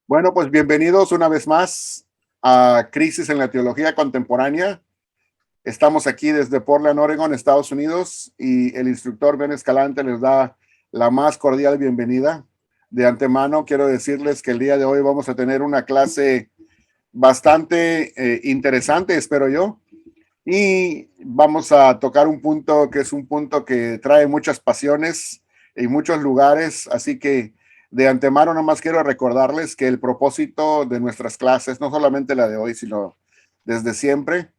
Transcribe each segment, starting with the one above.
Bueno, pues bienvenidos una vez más a Crisis en la Teología Contemporánea. Estamos aquí desde Portland, Oregon, Estados Unidos, y el instructor Ben Escalante les da la más cordial bienvenida. De antemano, quiero decirles que el día de hoy vamos a tener una clase bastante interesante, espero yo, y vamos a tocar un punto que es un punto que trae muchas pasiones en muchos lugares, así que de antemano nomás quiero recordarles que el propósito de nuestras clases, no solamente la de hoy, sino desde siempre,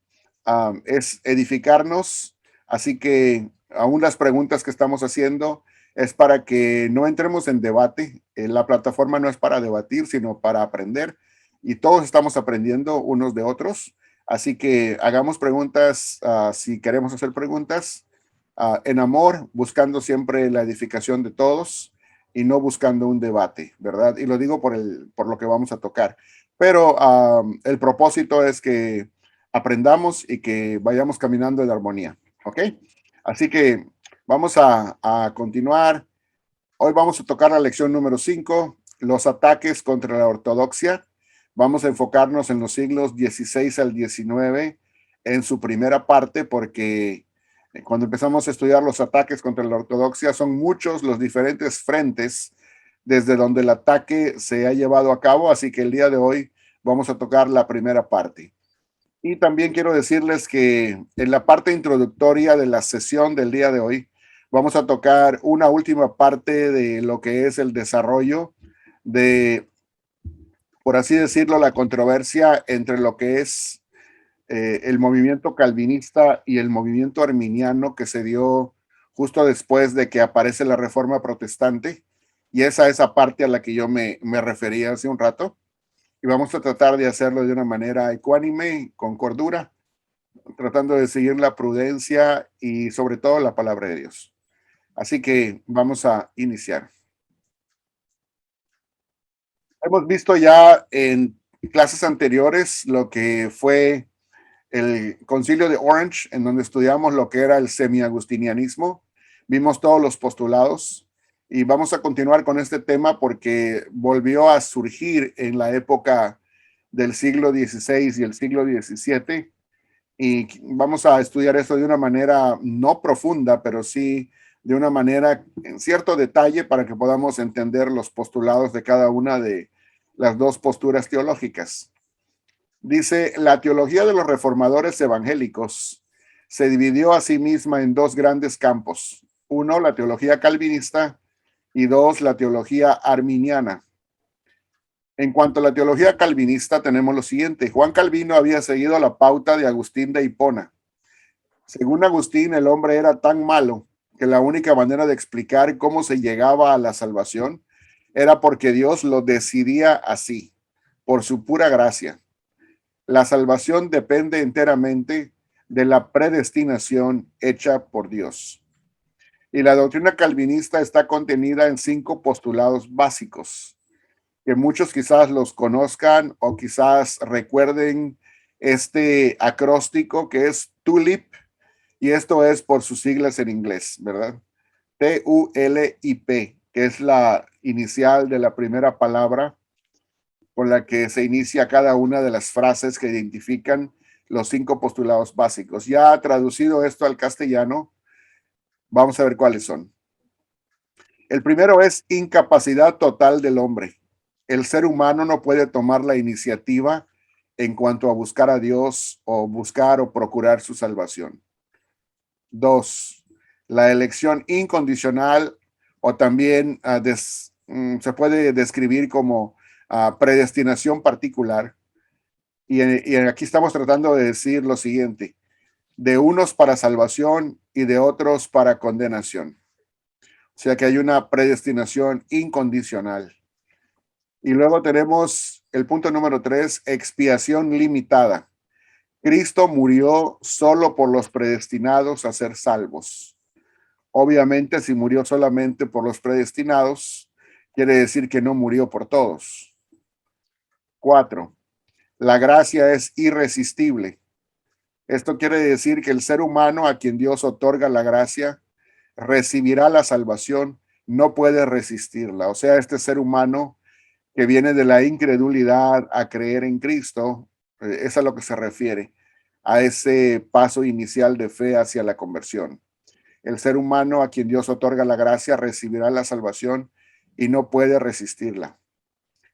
es edificarnos, así que aún las preguntas que estamos haciendo es para que no entremos en debate. La plataforma no es para debatir, sino para aprender, y todos estamos aprendiendo unos de otros. Así que hagamos preguntas, si queremos hacer preguntas, en amor, buscando siempre la edificación de todos y no buscando un debate, ¿verdad? Y lo digo por lo que vamos a tocar. Pero el propósito es que aprendamos y que vayamos caminando en armonía, ¿ok? Así que vamos a continuar. Hoy vamos a tocar la lección número 5, los ataques contra la ortodoxia. Vamos a enfocarnos en los siglos 16 al 19 en su primera parte, porque cuando empezamos a estudiar los ataques contra la ortodoxia, son muchos los diferentes frentes desde donde el ataque se ha llevado a cabo, así que el día de hoy vamos a tocar la primera parte. Y también quiero decirles que en la parte introductoria de la sesión del día de hoy, vamos a tocar una última parte de lo que es el desarrollo de, por así decirlo, la controversia entre lo que es el movimiento calvinista y el movimiento arminiano que se dio justo después de que aparece la Reforma Protestante. Y esa parte a la que yo me refería hace un rato. Y vamos a tratar de hacerlo de una manera ecuánime, con cordura, tratando de seguir la prudencia y sobre todo la palabra de Dios. Así que vamos a iniciar. Hemos visto ya en clases anteriores lo que fue el Concilio de Orange, en donde estudiamos lo que era el semi-agustinianismo. Vimos todos los postulados y vamos a continuar con este tema porque volvió a surgir en la época del siglo XVI y el siglo XVII, y vamos a estudiar esto de una manera no profunda, pero sí de una manera en cierto detalle para que podamos entender los postulados de cada una de las dos posturas teológicas. Dice, la teología de los reformadores evangélicos se dividió a sí misma en dos grandes campos. Uno, la teología calvinista, y dos, la teología arminiana. En cuanto a la teología calvinista, tenemos lo siguiente. Juan Calvino había seguido la pauta de Agustín de Hipona. Según Agustín, el hombre era tan malo que la única manera de explicar cómo se llegaba a la salvación era porque Dios lo decidía así, por su pura gracia. La salvación depende enteramente de la predestinación hecha por Dios. Y la doctrina calvinista está contenida en 5 postulados básicos, que muchos quizás los conozcan o quizás recuerden este acróstico que es TULIP, y esto es por sus siglas en inglés, ¿verdad? TULIP, que es la inicial de la primera palabra con la que se inicia cada una de las frases que identifican los 5 postulados básicos. Ya traducido esto al castellano, vamos a ver cuáles son. El primero es incapacidad total del hombre. El ser humano no puede tomar la iniciativa en cuanto a buscar a Dios o buscar o procurar su salvación. 2. La elección incondicional, o también se puede describir como predestinación particular. Y aquí estamos tratando de decir lo siguiente: de unos para salvación y de otros para condenación. O sea que hay una predestinación incondicional. Y luego tenemos el punto número 3, expiación limitada. Cristo murió solo por los predestinados a ser salvos. Obviamente, si murió solamente por los predestinados, quiere decir que no murió por todos. 4. La gracia es irresistible. Esto quiere decir que el ser humano a quien Dios otorga la gracia recibirá la salvación, no puede resistirla. O sea, este ser humano que viene de la incredulidad a creer en Cristo, es a lo que se refiere, a ese paso inicial de fe hacia la conversión. El ser humano a quien Dios otorga la gracia recibirá la salvación y no puede resistirla.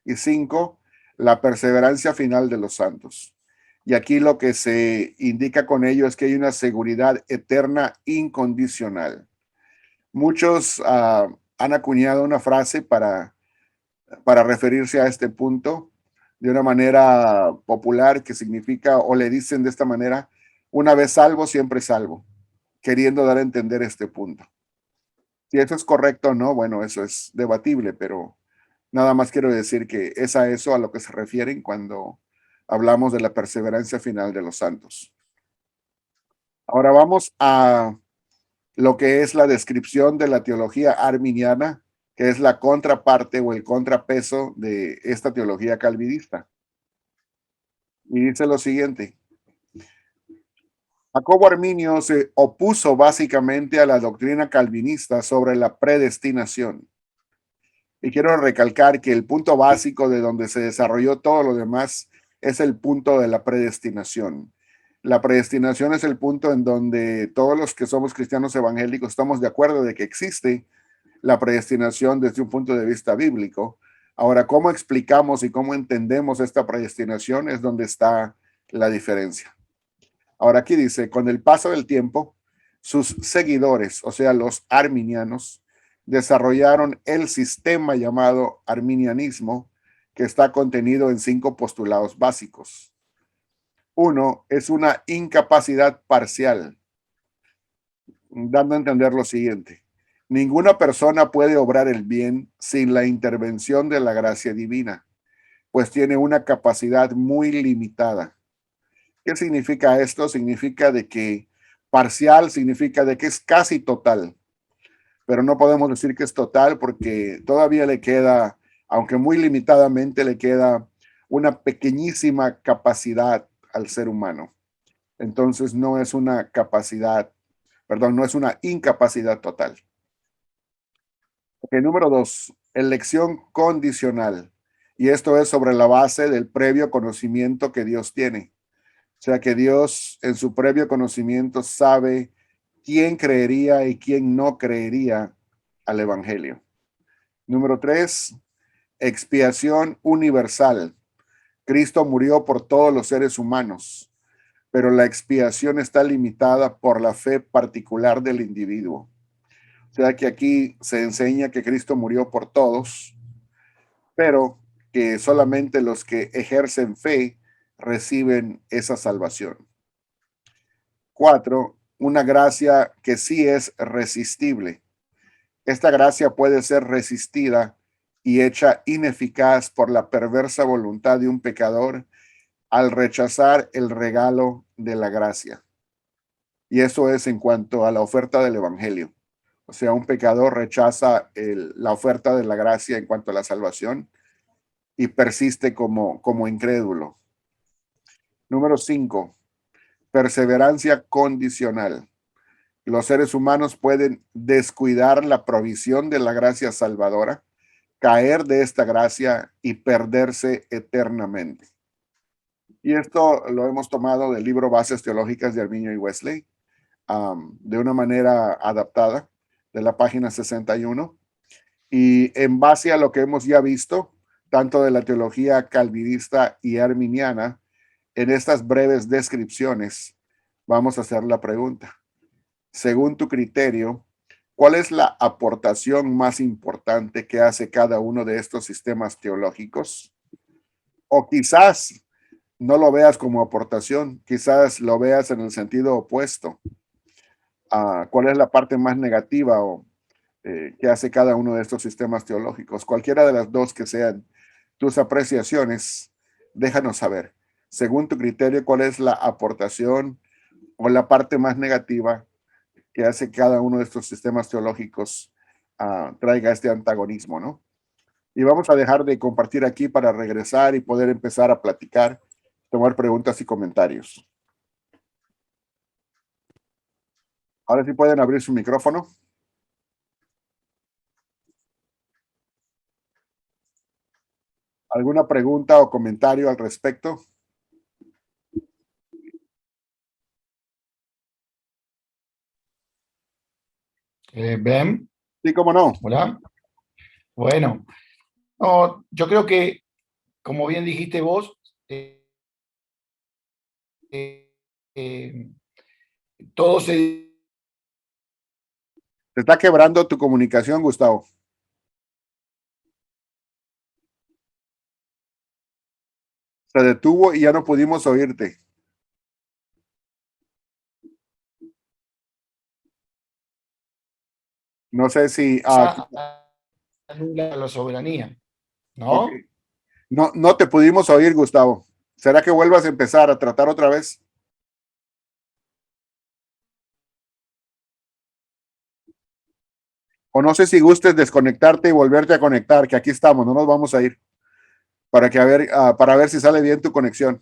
Y 5, la perseverancia final de los santos. Y aquí lo que se indica con ello es que hay una seguridad eterna incondicional. Muchos han acuñado una frase para referirse a este punto de una manera popular que significa, o le dicen de esta manera, una vez salvo, siempre salvo, queriendo dar a entender este punto. Si eso es correcto o no, bueno, eso es debatible, pero nada más quiero decir que es a eso a lo que se refieren cuando hablamos de la perseverancia final de los santos. Ahora vamos a lo que es la descripción de la teología arminiana, que es la contraparte o el contrapeso de esta teología calvinista. Y dice lo siguiente: Jacobo Arminio se opuso básicamente a la doctrina calvinista sobre la predestinación. Y quiero recalcar que el punto básico de donde se desarrolló todo lo demás es el punto de la predestinación. La predestinación es el punto en donde todos los que somos cristianos evangélicos estamos de acuerdo de que existe la predestinación desde un punto de vista bíblico. Ahora, ¿cómo explicamos y cómo entendemos esta predestinación? Es donde está la diferencia. Ahora aquí dice, con el paso del tiempo, sus seguidores, o sea, los arminianos, desarrollaron el sistema llamado arminianismo, que está contenido en 5 postulados básicos. Uno es una incapacidad parcial, dando a entender lo siguiente: ninguna persona puede obrar el bien sin la intervención de la gracia divina, pues tiene una capacidad muy limitada. ¿Qué significa esto? Significa de que parcial significa de que es casi total, pero no podemos decir que es total porque todavía le queda, aunque muy limitadamente, le queda una pequeñísima capacidad al ser humano. Entonces no es una capacidad, perdón, no es una incapacidad total. Número 2, elección condicional. Y esto es sobre la base del previo conocimiento que Dios tiene. O sea que Dios en su previo conocimiento sabe quién creería y quién no creería al Evangelio. Número 3, expiación universal. Cristo murió por todos los seres humanos, pero la expiación está limitada por la fe particular del individuo. O sea que aquí se enseña que Cristo murió por todos, pero que solamente los que ejercen fe reciben esa salvación. 4, una gracia que sí es resistible. Esta gracia puede ser resistida y hecha ineficaz por la perversa voluntad de un pecador al rechazar el regalo de la gracia. Y eso es en cuanto a la oferta del Evangelio. O sea, un pecador rechaza la oferta de la gracia en cuanto a la salvación y persiste como incrédulo. Número 5, perseverancia condicional. Los seres humanos pueden descuidar la provisión de la gracia salvadora, caer de esta gracia y perderse eternamente. Y esto lo hemos tomado del libro Bases Teológicas de Arminio y Wesley, de una manera adaptada, de la página 61. Y en base a lo que hemos ya visto, tanto de la teología calvinista y arminiana, en estas breves descripciones, vamos a hacer la pregunta: según tu criterio, ¿cuál es la aportación más importante que hace cada uno de estos sistemas teológicos? O quizás no lo veas como aportación, quizás lo veas en el sentido opuesto. ¿Cuál es la parte más negativa que hace cada uno de estos sistemas teológicos? Cualquiera de las dos que sean tus apreciaciones, déjanos saber. Según tu criterio, ¿cuál es la aportación o la parte más negativa que hace que cada uno de estos sistemas teológicos traiga este antagonismo, ¿no? Y vamos a dejar de compartir aquí para regresar y poder empezar a platicar, tomar preguntas y comentarios. Ahora sí pueden abrir su micrófono. ¿Alguna pregunta o comentario al respecto? Ben, Sí, cómo no. hola. Bueno, no, yo creo que, como bien dijiste vos, eh, eh, todo se... Se está quebrando tu comunicación, Gustavo. Se detuvo y ya no pudimos oírte. No sé si... anula la soberanía, ok. ¿no? No, no te pudimos oír, Gustavo. ¿Será que vuelvas a empezar a tratar otra vez? O no sé si gustes desconectarte y volverte a conectar, que aquí estamos, no nos vamos a ir, para ver si sale bien tu conexión.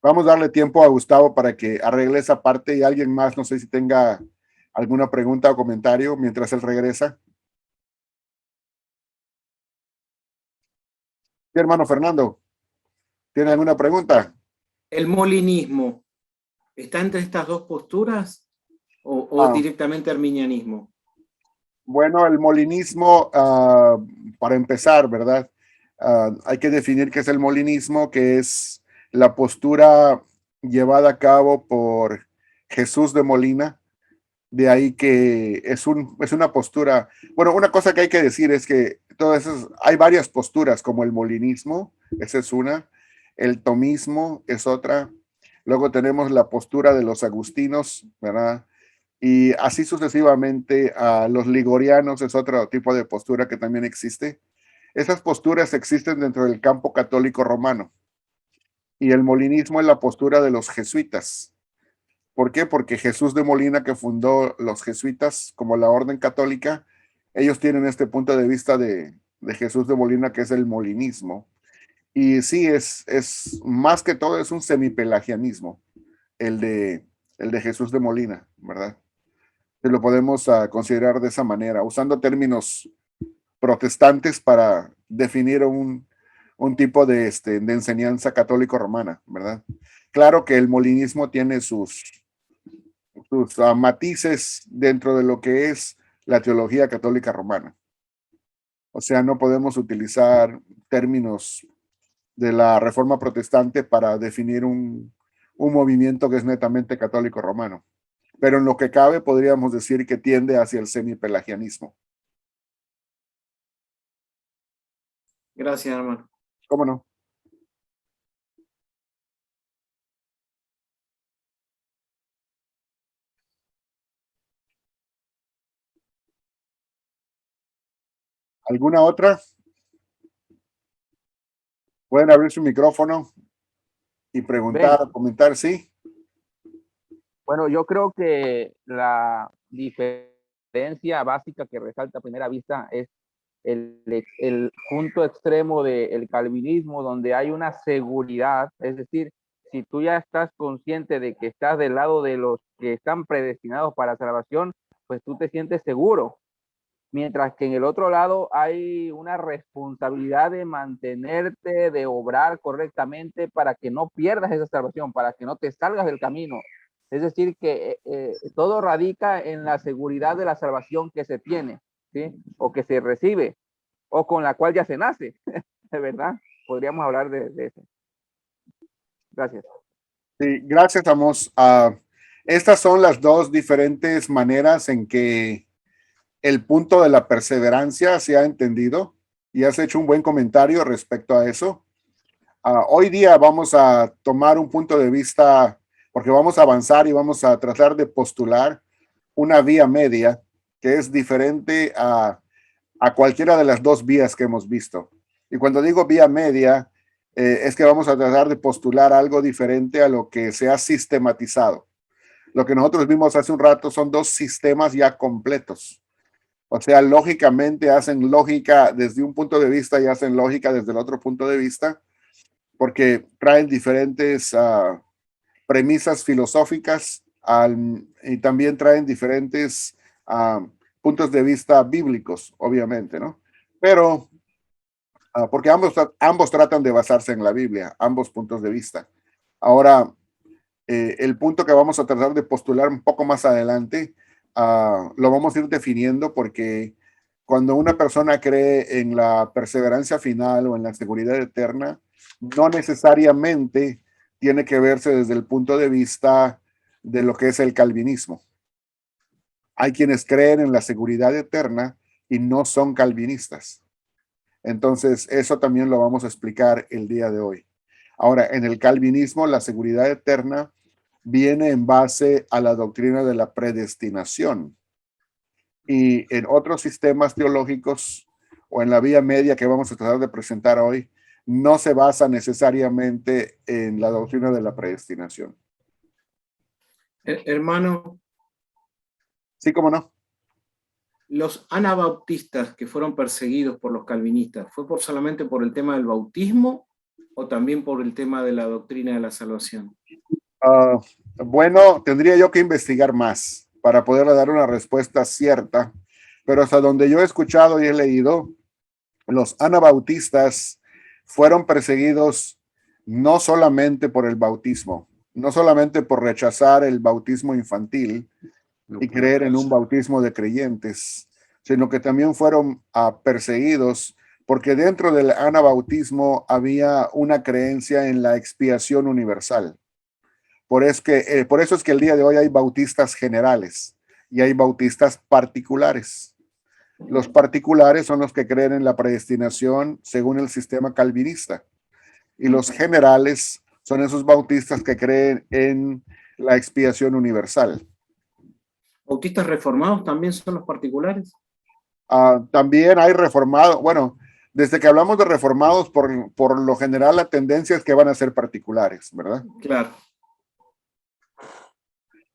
Vamos a darle tiempo a Gustavo para que arregle esa parte y alguien más, no sé si tenga alguna pregunta o comentario mientras él regresa. Sí, hermano Fernando, ¿tiene alguna pregunta? ¿El molinismo está entre estas dos posturas o Ah, directamente arminianismo? bueno, el molinismo, para empezar, ¿verdad? Hay que definir qué es el molinismo, que es la postura llevada a cabo por Jesús de Molina. De ahí que es una postura. Bueno, una cosa que hay que decir es que hay varias posturas, como el molinismo, esa es una, el tomismo es otra, luego tenemos la postura de los agustinos, ¿verdad? Y así sucesivamente, a los ligorianos es otro tipo de postura que también existe. Esas posturas existen dentro del campo católico romano. Y el molinismo es la postura de los jesuitas. ¿Por qué? Porque Jesús de Molina, que fundó los jesuitas como la orden católica, ellos tienen este punto de vista de Jesús de Molina, que es el molinismo. Y sí, es más que todo, es un semipelagianismo, el de, el de Jesús de Molina, ¿verdad? Se lo podemos considerar de esa manera, usando términos protestantes para definir un tipo de enseñanza católico romana, ¿verdad? Claro que el molinismo tiene sus matices dentro de lo que es la teología católica romana. O sea, no podemos utilizar términos de la Reforma Protestante para definir un movimiento que es netamente católico romano. Pero en lo que cabe, podríamos decir que tiende hacia el semipelagianismo. Gracias, hermano. ¿Cómo no? ¿Alguna otra? Pueden abrir su micrófono y preguntar Ben, o comentar, sí. bueno, yo creo que la diferencia básica que resalta a primera vista es el punto extremo del calvinismo, donde hay una seguridad, es decir, si tú ya estás consciente de que estás del lado de los que están predestinados para salvación, pues tú te sientes seguro, mientras que en el otro lado hay una responsabilidad de mantenerte, de obrar correctamente para que no pierdas esa salvación, para que no te salgas del camino. Es decir, que todo radica en la seguridad de la salvación que se tiene, ¿sí? O que se recibe, o con la cual ya se nace, ¿de verdad? Podríamos hablar de eso. Gracias. Sí, gracias, Amos. Estas son las dos diferentes maneras en que el punto de la perseverancia se ha entendido y has hecho un buen comentario respecto a eso. Hoy día vamos a tomar un punto de vista, porque vamos a avanzar y vamos a tratar de postular una vía media que es diferente a cualquiera de las dos vías que hemos visto. Y cuando digo vía media, es que vamos a tratar de postular algo diferente a lo que se ha sistematizado. Lo que nosotros vimos hace un rato son dos sistemas ya completos. O sea, lógicamente hacen lógica desde un punto de vista y hacen lógica desde el otro punto de vista, porque traen diferentes premisas filosóficas y también traen diferentes puntos de vista bíblicos, obviamente, ¿no? Pero, porque ambos tratan de basarse en la Biblia, ambos puntos de vista. Ahora, el punto que vamos a tratar de postular un poco más adelante, lo vamos a ir definiendo porque cuando una persona cree en la perseverancia final o en la seguridad eterna, no necesariamente tiene que verse desde el punto de vista de lo que es el calvinismo. Hay quienes creen en la seguridad eterna y no son calvinistas. Entonces, eso también lo vamos a explicar el día de hoy. Ahora, en el calvinismo, la seguridad eterna viene en base a la doctrina de la predestinación. Y en otros sistemas teológicos o en la vía media que vamos a tratar de presentar hoy, no se basa necesariamente en la doctrina de la predestinación. Hermano, Sí, cómo no. los anabautistas que fueron perseguidos por los calvinistas, ¿fue solamente por el tema del bautismo o también por el tema de la doctrina de la salvación? Bueno, tendría yo que investigar más para poderle dar una respuesta cierta, pero hasta donde yo he escuchado y he leído, los anabautistas fueron perseguidos no solamente por el bautismo, no solamente por rechazar el bautismo infantil y creer en un bautismo de creyentes, sino que también fueron perseguidos porque dentro del anabautismo había una creencia en la expiación universal. Por eso es que el día de hoy hay bautistas generales y hay bautistas particulares. Los particulares son los que creen en la predestinación según el sistema calvinista. Y los generales son esos bautistas que creen en la expiación universal. ¿Bautistas reformados también son los particulares? También hay reformados. Bueno, desde que hablamos de reformados, por lo general la tendencia es que van a ser particulares, ¿verdad? Claro.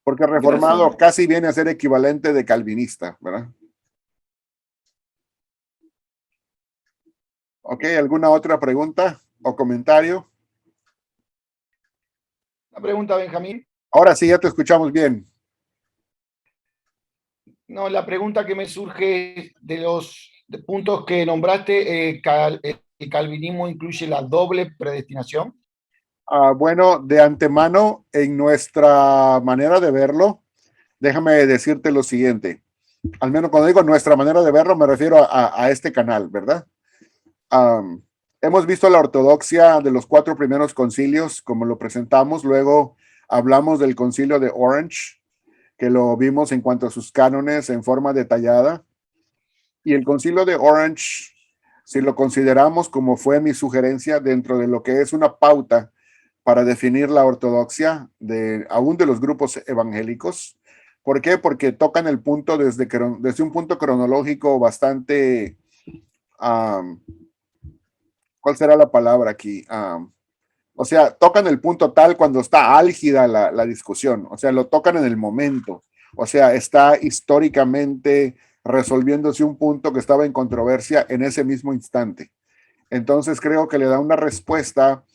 Porque reformado Gracias. casi viene a ser equivalente de calvinista, ¿verdad? Ok, ¿alguna otra pregunta o comentario? La pregunta, Benjamín. Ahora sí, ya te escuchamos bien. No, la pregunta que me surge de los puntos que nombraste, ¿el calvinismo incluye la doble predestinación? Bueno, de antemano, en nuestra manera de verlo, déjame decirte lo siguiente. Al menos cuando digo nuestra manera de verlo, me refiero a este canal, ¿verdad? Hemos visto la ortodoxia de los 4 primeros concilios, como lo presentamos. Luego hablamos del concilio de Orange, que lo vimos en cuanto a sus cánones en forma detallada. Y el concilio de Orange, si lo consideramos como fue mi sugerencia dentro de lo que es una pauta para definir la ortodoxia aún de los grupos evangélicos. ¿Por qué? Porque tocan el punto desde un punto cronológico bastante, ¿cuál será la palabra aquí? O sea, tocan el punto tal cuando está álgida la discusión, o sea, lo tocan en el momento, o sea, está históricamente resolviéndose un punto que estaba en controversia en ese mismo instante. Entonces creo que le da una respuesta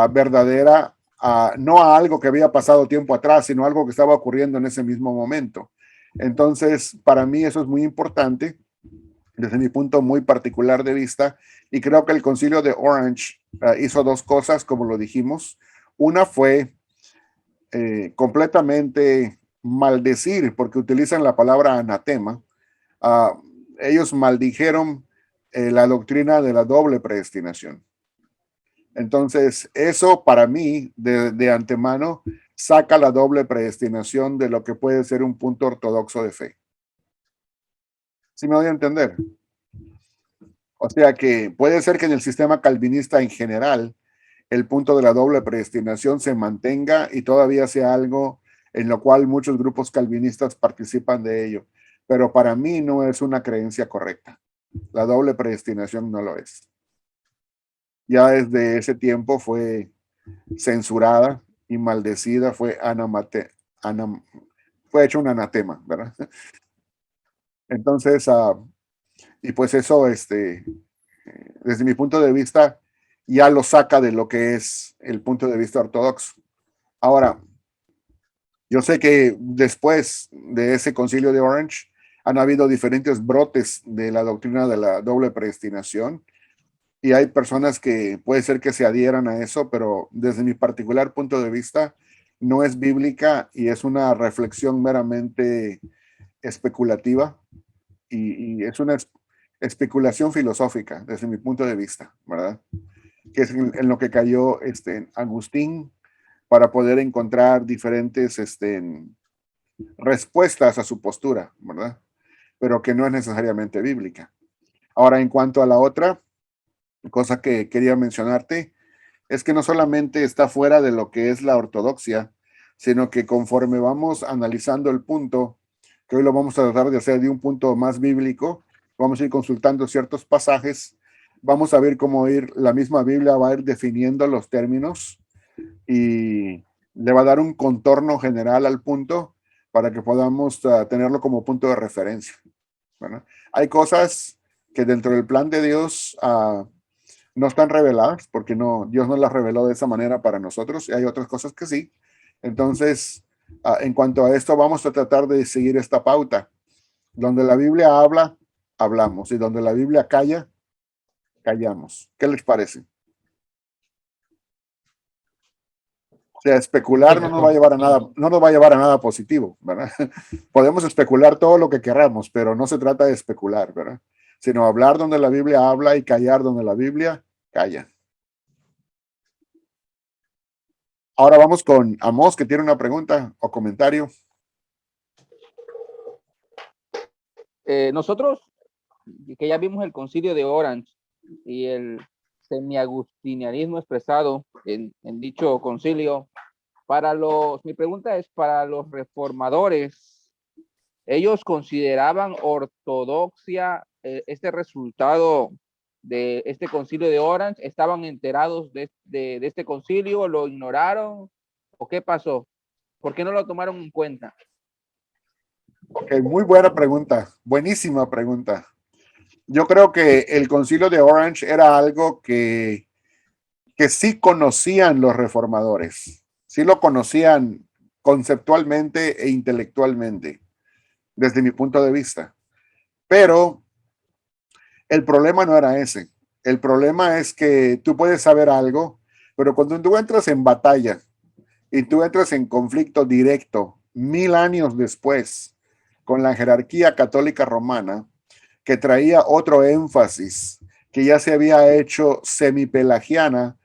verdadera, no a algo que había pasado tiempo atrás, sino algo que estaba ocurriendo en ese mismo momento. Entonces, para mí eso es muy importante, desde mi punto muy particular de vista, y creo que el concilio de Orange hizo 2 cosas, como lo dijimos. Una fue completamente maldecir, porque utilizan la palabra anatema. Ellos maldijeron la doctrina de la doble predestinación. Entonces, eso para mí, de antemano, saca la doble predestinación de lo que puede ser un punto ortodoxo de fe. ¿Sí me voy a entender? O sea que puede ser que en el sistema calvinista en general, el punto de la doble predestinación se mantenga y todavía sea algo en lo cual muchos grupos calvinistas participan de ello. Pero para mí no es una creencia correcta. La doble predestinación no lo es. Ya desde ese tiempo fue censurada y maldecida, fue hecho un anatema, ¿verdad? Entonces, y pues eso, desde mi punto de vista, ya lo saca de lo que es el punto de vista ortodoxo. Ahora, yo sé que después de ese concilio de Orange, Han habido diferentes brotes de la doctrina de la doble predestinación y hay personas que puede ser que se adhieran a eso, pero desde mi particular punto de vista no es bíblica y es una reflexión meramente especulativa y es una especulación filosófica desde mi punto de vista, ¿verdad? Que es en lo que cayó Agustín para poder encontrar diferentes respuestas a su postura, ¿verdad? Pero que no es necesariamente bíblica. Ahora, en cuanto a la otra cosa que quería mencionarte, es que no solamente está fuera de lo que es la ortodoxia, sino que conforme vamos analizando el punto, que hoy lo vamos a tratar de hacer de un punto más bíblico, vamos a ir consultando ciertos pasajes, vamos a ver cómo la misma Biblia va a ir definiendo los términos y le va a dar un contorno general al punto para que podamos tenerlo como punto de referencia, ¿verdad? Hay cosas que dentro del plan de Dios no están reveladas, porque Dios no las reveló de esa manera para nosotros, y hay otras cosas que sí. Entonces, en cuanto a esto, vamos a tratar de seguir esta pauta. Donde la Biblia habla, hablamos, y donde la Biblia calla, callamos. ¿Qué les parece? O sea, especular no nos va a llevar a nada, no nos va a llevar a nada positivo, ¿verdad? Podemos especular todo lo que queramos, pero no se trata de especular, ¿verdad? Sino hablar donde la Biblia habla y callar donde la Biblia calla. Ahora vamos con Amos, que tiene una pregunta o comentario. Nosotros, que ya vimos el concilio de Orange y el semiagustinianismo expresado en dicho concilio, mi pregunta es, para los reformadores, ¿ellos consideraban ortodoxia este resultado de este concilio de Orange? ¿Estaban enterados de este concilio? ¿Lo ignoraron? ¿O qué pasó? ¿Por qué no lo tomaron en cuenta? Ok, muy buena pregunta, buenísima pregunta. Yo creo que el concilio de Orange era algo que sí conocían los reformadores, sí lo conocían conceptualmente e intelectualmente, desde mi punto de vista. Pero el problema no era ese. El problema es que tú puedes saber algo, pero cuando tú entras en batalla y tú entras en conflicto directo 1000 años después con la jerarquía católica romana, que traía otro énfasis, que ya se había hecho semipelagiana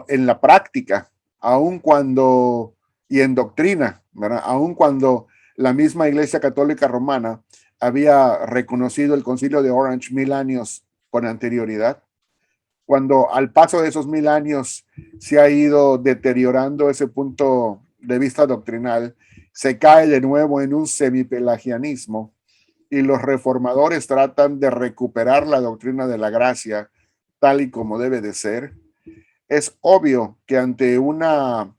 en la práctica, aun cuando, y en doctrina, ¿verdad? Aun cuando la misma Iglesia Católica Romana había reconocido el Concilio de Orange 1000 años con anterioridad, cuando al paso de esos 1000 años se ha ido deteriorando ese punto de vista doctrinal, se cae de nuevo en un semipelagianismo y los reformadores tratan de recuperar la doctrina de la gracia tal y como debe de ser. Es obvio que ante una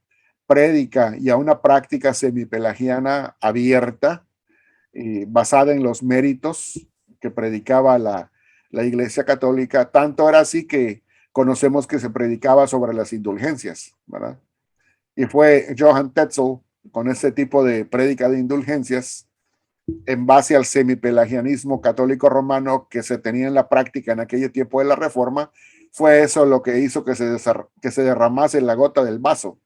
prédica y a una práctica semipelagiana abierta, basada en los méritos que predicaba la Iglesia Católica, tanto era así que conocemos que se predicaba sobre las indulgencias, ¿verdad? Y fue Johann Tetzel con ese tipo de prédica de indulgencias en base al semipelagianismo católico romano que se tenía en la práctica en aquel tiempo de la Reforma. Fue eso lo que hizo que se derramase la gota del vaso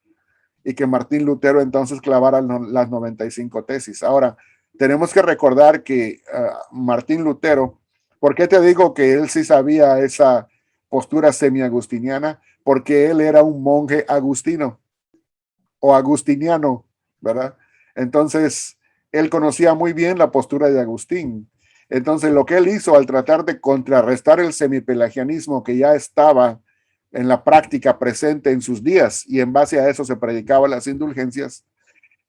y que Martín Lutero entonces clavara las 95 tesis. Ahora, tenemos que recordar que Martín Lutero, ¿por qué te digo que él sí sabía esa postura semi-agustiniana? Porque él era un monje agustino o agustiniano, ¿verdad? Entonces, él conocía muy bien la postura de Agustín. Entonces, lo que él hizo al tratar de contrarrestar el semipelagianismo que ya estaba en la práctica presente en sus días y en base a eso se predicaban las indulgencias,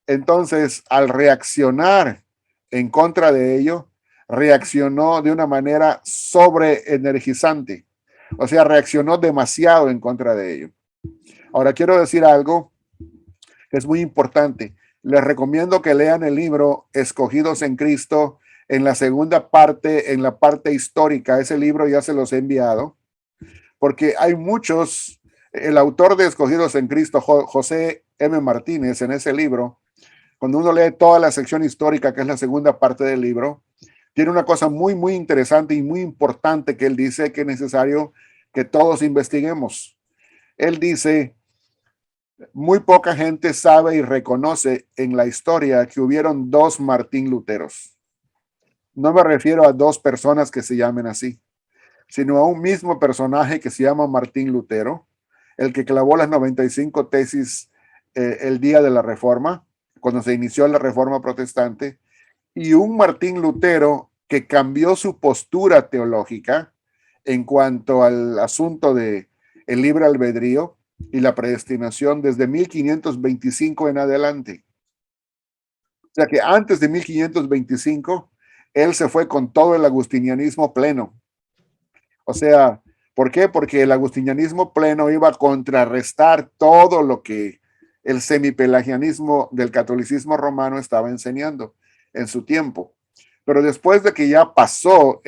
entonces, al reaccionar en contra de ello, reaccionó de una manera sobreenergizante. O sea, reaccionó demasiado en contra de ello. Ahora, quiero decir algo que es muy importante. Les recomiendo que lean el libro Escogidos en Cristo en la segunda parte, en la parte histórica. Ese libro ya se los he enviado, porque hay el autor de Escogidos en Cristo, José M. Martínez, en ese libro, cuando uno lee toda la sección histórica, que es la segunda parte del libro, tiene una cosa muy, muy interesante y muy importante que él dice que es necesario que todos investiguemos. Él dice, muy poca gente sabe y reconoce en la historia que hubieron dos Martín Luteros. No me refiero a dos personas que se llamen así, sino a un mismo personaje que se llama Martín Lutero, el que clavó las 95 tesis el día de la Reforma, cuando se inició la Reforma Protestante, y un Martín Lutero que cambió su postura teológica en cuanto al asunto de el libre albedrío y la predestinación desde 1525 en adelante. O sea que antes de 1525, él se fue con todo el agustinianismo pleno. O sea, ¿por qué? Porque el agustinianismo pleno iba a contrarrestar todo lo que el semipelagianismo del catolicismo romano estaba enseñando en su tiempo. Pero después de que ya pasó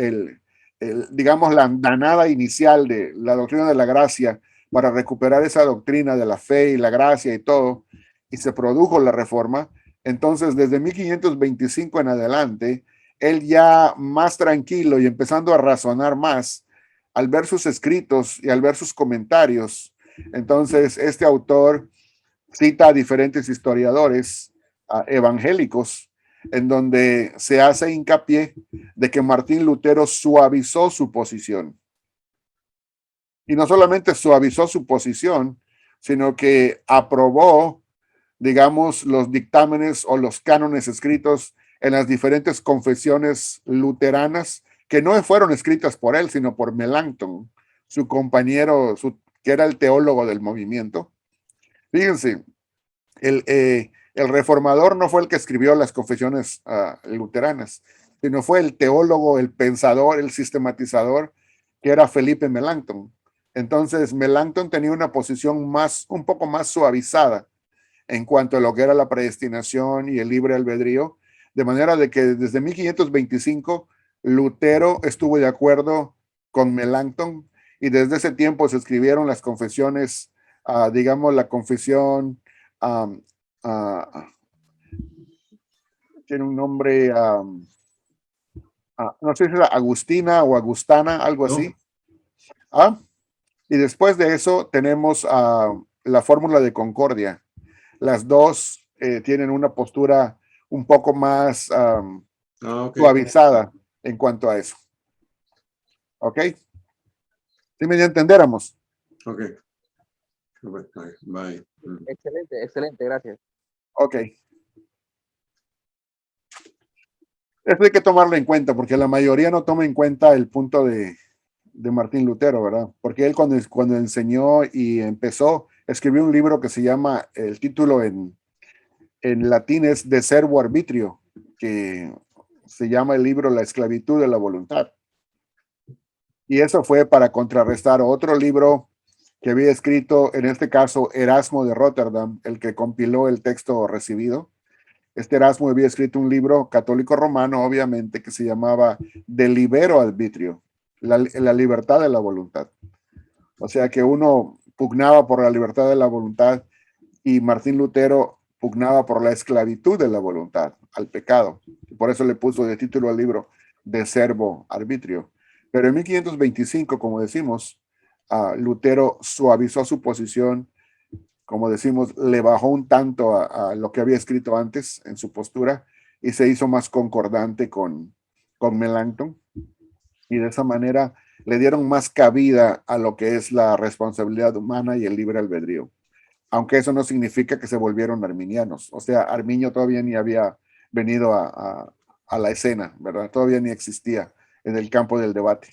digamos, la andanada inicial de la doctrina de la gracia para recuperar esa doctrina de la fe y la gracia y todo, y se produjo la reforma, entonces desde 1525 en adelante, él ya más tranquilo y empezando a razonar más, al ver sus escritos y al ver sus comentarios, entonces este autor cita a diferentes historiadores evangélicos en donde se hace hincapié de que Martín Lutero suavizó su posición. Y no solamente suavizó su posición, sino que aprobó, digamos, los dictámenes o los cánones escritos en las diferentes confesiones luteranas, que no fueron escritas por él, sino por Melanchthon, su compañero, que era el teólogo del movimiento. Fíjense, el reformador no fue el que escribió las confesiones luteranas, sino fue el teólogo, el pensador, el sistematizador, que era Felipe Melanchthon. Entonces, Melanchthon tenía una posición un poco más suavizada en cuanto a lo que era la predestinación y el libre albedrío, de manera de que desde 1525 Lutero estuvo de acuerdo con Melanchthon y desde ese tiempo se escribieron las confesiones, digamos, la confesión tiene un nombre, no sé si era Agustina o Agustana, algo así. Y después de eso tenemos la fórmula de concordia. Las dos tienen una postura un poco más suavizada en cuanto a eso. ¿Ok? ¿Sí me entendiéramos? Ok. Bye. Excelente, excelente, gracias. Ok. Eso hay que tomarlo en cuenta porque la mayoría no toma en cuenta el punto de Martín Lutero, ¿verdad? Porque él cuando enseñó y empezó, escribió un libro que se llama, el título en latín es De Servo Arbitrio, que se llama el libro La esclavitud de la voluntad. Y eso fue para contrarrestar otro libro que había escrito, en este caso, Erasmo de Rotterdam, el que compiló el texto recibido. Este Erasmo había escrito un libro católico romano, obviamente, que se llamaba De Libero Arbitrio, la libertad de la voluntad. O sea que uno pugnaba por la libertad de la voluntad y Martín Lutero pugnaba por la esclavitud de la voluntad al pecado. Por eso le puso de título al libro De Servo Arbitrio. Pero en 1525, como decimos, Lutero suavizó su posición, como decimos, le bajó un tanto a lo que había escrito antes en su postura y se hizo más concordante con Melanchthon. Y de esa manera le dieron más cabida a lo que es la responsabilidad humana y el libre albedrío. Aunque eso no significa que se volvieron arminianos. O sea, Arminio todavía ni había venido a la escena, ¿verdad? Todavía ni existía en el campo del debate.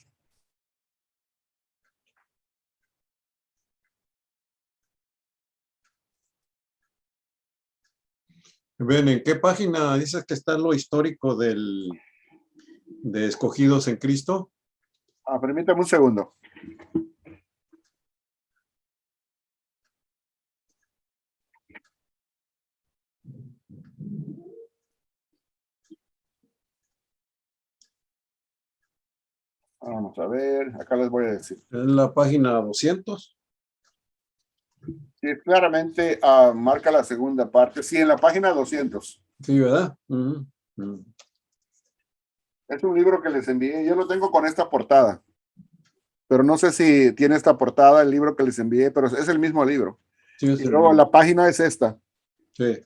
Bien, ¿en qué página dices que está lo histórico de Escogidos en Cristo? Permítame un segundo. Vamos a ver, acá les voy a decir. En la página 200. Sí, claramente marca la segunda parte. Sí, en la página 200. Sí, ¿verdad? Ujú, ujú. Es un libro que les envié. Yo lo tengo con esta portada, pero no sé si tiene esta portada el libro que les envié, pero es el mismo libro. Sí, es Y el luego mismo. la página es esta. Sí,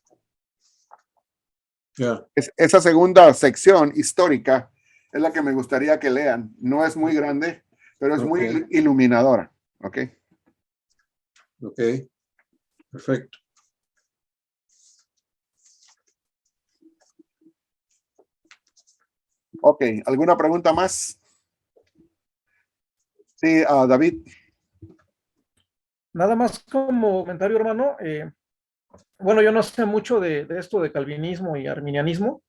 ya. Esa segunda sección histórica es la que me gustaría que lean. No es muy grande, pero es muy Ok. iluminadora. ¿Ok? Ok, perfecto. Ok, ¿alguna pregunta más? Sí, David. Nada más como comentario, hermano. Bueno, yo no sé mucho de esto de calvinismo y arminianismo.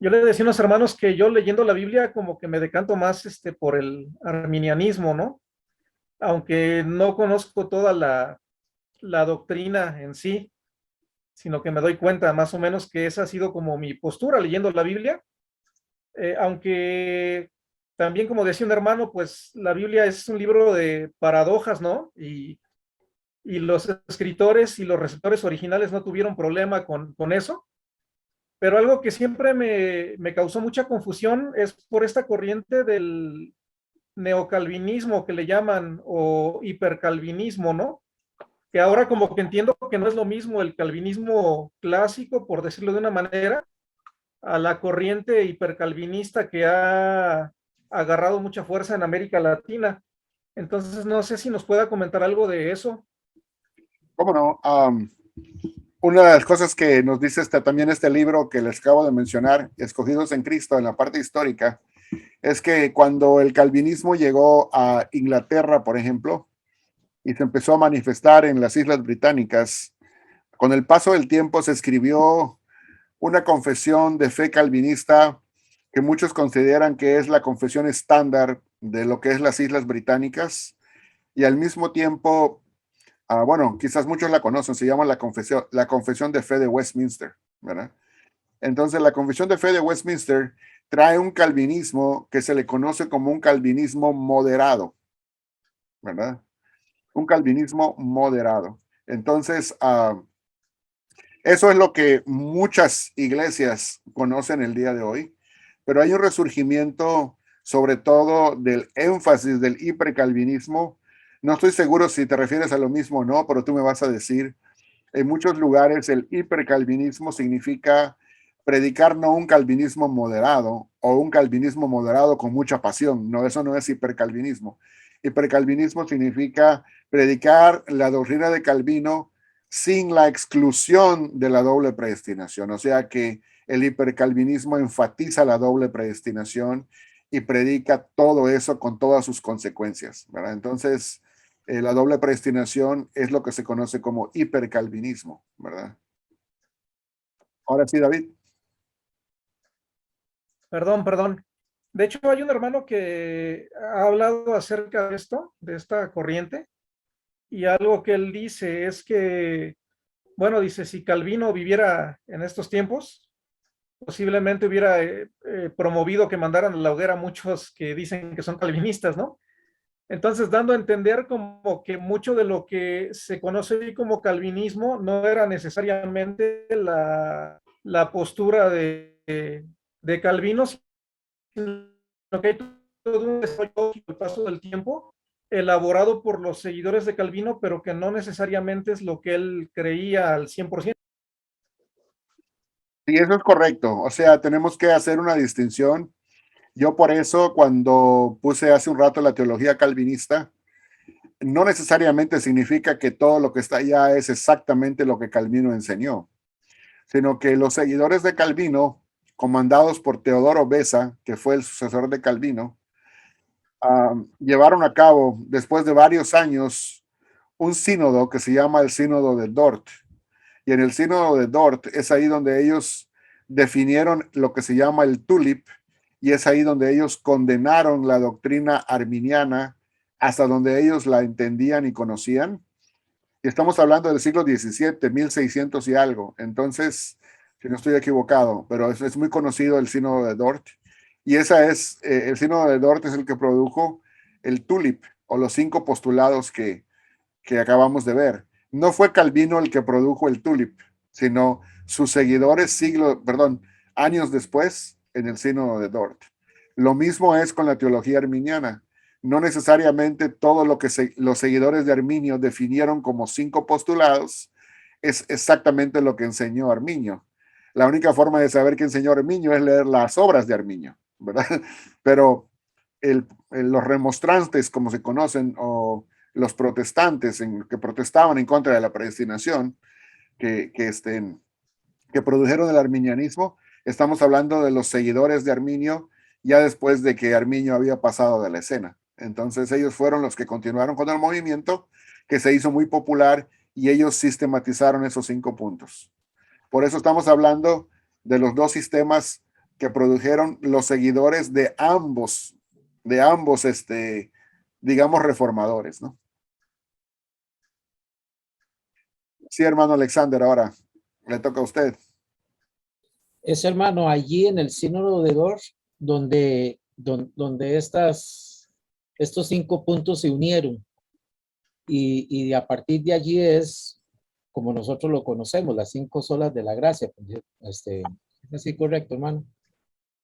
Yo le decía a unos hermanos que yo leyendo la Biblia como que me decanto más por el arminianismo, ¿no? Aunque no conozco toda la doctrina en sí, sino que me doy cuenta más o menos que esa ha sido como mi postura leyendo la Biblia. Aunque también, como decía un hermano, pues la Biblia es un libro de paradojas, ¿no? Y los escritores y los receptores originales no tuvieron problema con eso. Pero algo que siempre me causó mucha confusión es por esta corriente del neocalvinismo que le llaman o hipercalvinismo, ¿no? Que ahora como que entiendo que no es lo mismo el calvinismo clásico, por decirlo de una manera, a la corriente hipercalvinista que ha agarrado mucha fuerza en América Latina. Entonces, no sé si nos pueda comentar algo de eso. ¿Cómo no? Una de las cosas que nos dice también este libro que les acabo de mencionar, Escogidos en Cristo, en la parte histórica, es que cuando el calvinismo llegó a Inglaterra, por ejemplo, y se empezó a manifestar en las Islas Británicas, con el paso del tiempo se escribió una confesión de fe calvinista que muchos consideran que es la confesión estándar de lo que es las Islas Británicas, y al mismo tiempo, bueno, quizás muchos la conocen, se llama la confesión de fe de Westminster, ¿verdad? Entonces, la confesión de fe de Westminster trae un calvinismo que se le conoce como un calvinismo moderado, ¿verdad? Un calvinismo moderado. Entonces, eso es lo que muchas iglesias conocen el día de hoy, pero hay un resurgimiento sobre todo del énfasis del hipercalvinismo. No estoy seguro si te refieres a lo mismo o no, pero tú me vas a decir. En muchos lugares el hipercalvinismo significa predicar no un calvinismo moderado o un calvinismo moderado con mucha pasión. No, eso no es hipercalvinismo. Hipercalvinismo significa predicar la doctrina de Calvino sin la exclusión de la doble predestinación. O sea que el hipercalvinismo enfatiza la doble predestinación y predica todo eso con todas sus consecuencias, ¿verdad? Entonces, la doble predestinación es lo que se conoce como hipercalvinismo, ¿verdad? Ahora sí, David. Perdón, perdón. De hecho, hay un hermano que ha hablado acerca de esto, de esta corriente, y algo que él dice es que, bueno, dice, si Calvino viviera en estos tiempos, posiblemente hubiera promovido que mandaran a la hoguera a muchos que dicen que son calvinistas, ¿no? Entonces, dando a entender como que mucho de lo que se conoce hoy como calvinismo no era necesariamente la postura de Calvino, sino que hay todo un desarrollo al paso del tiempo elaborado por los seguidores de Calvino, pero que no necesariamente es lo que él creía al 100%. Sí, eso es correcto. O sea, tenemos que hacer una distinción. Yo por eso, cuando puse hace un rato la teología calvinista, no necesariamente significa que todo lo que está allá es exactamente lo que Calvino enseñó, sino que los seguidores de Calvino, comandados por Teodoro Beza, que fue el sucesor de Calvino, llevaron a cabo, después de varios años, un sínodo que se llama el Sínodo de Dort. Y en el Sínodo de Dort es ahí donde ellos definieron lo que se llama el tulip, y es ahí donde ellos condenaron la doctrina arminiana hasta donde ellos la entendían y conocían. Y estamos hablando del siglo XVII, 1600 y algo. Entonces, si no estoy equivocado, pero es muy conocido el Sínodo de Dort. Y el Sínodo de Dort es el que produjo el tulip o los 5 postulados que acabamos de ver. No fue Calvino el que produjo el tulip, sino sus seguidores años después en el sínodo de Dort. Lo mismo es con la teología arminiana. No necesariamente todo lo que los seguidores de Arminio definieron como 5 postulados es exactamente lo que enseñó Arminio. La única forma de saber qué enseñó Arminio es leer las obras de Arminio, ¿verdad? Pero los remonstrantes, como se conocen, o los protestantes que protestaban en contra de la predestinación, que produjeron el arminianismo, estamos hablando de los seguidores de Arminio ya después de que Arminio había pasado de la escena. Entonces ellos fueron los que continuaron con el movimiento, que se hizo muy popular, y ellos sistematizaron esos 5 puntos. Por eso estamos hablando de los 2 sistemas que produjeron los seguidores de ambos, digamos, reformadores, ¿no? Sí, hermano Alexander, ahora le toca a usted. Es, hermano, allí en el sínodo de Dort, donde estos 5 puntos se unieron. Y a partir de allí es como nosotros lo conocemos, las 5 solas de la gracia. ¿Es así correcto, hermano?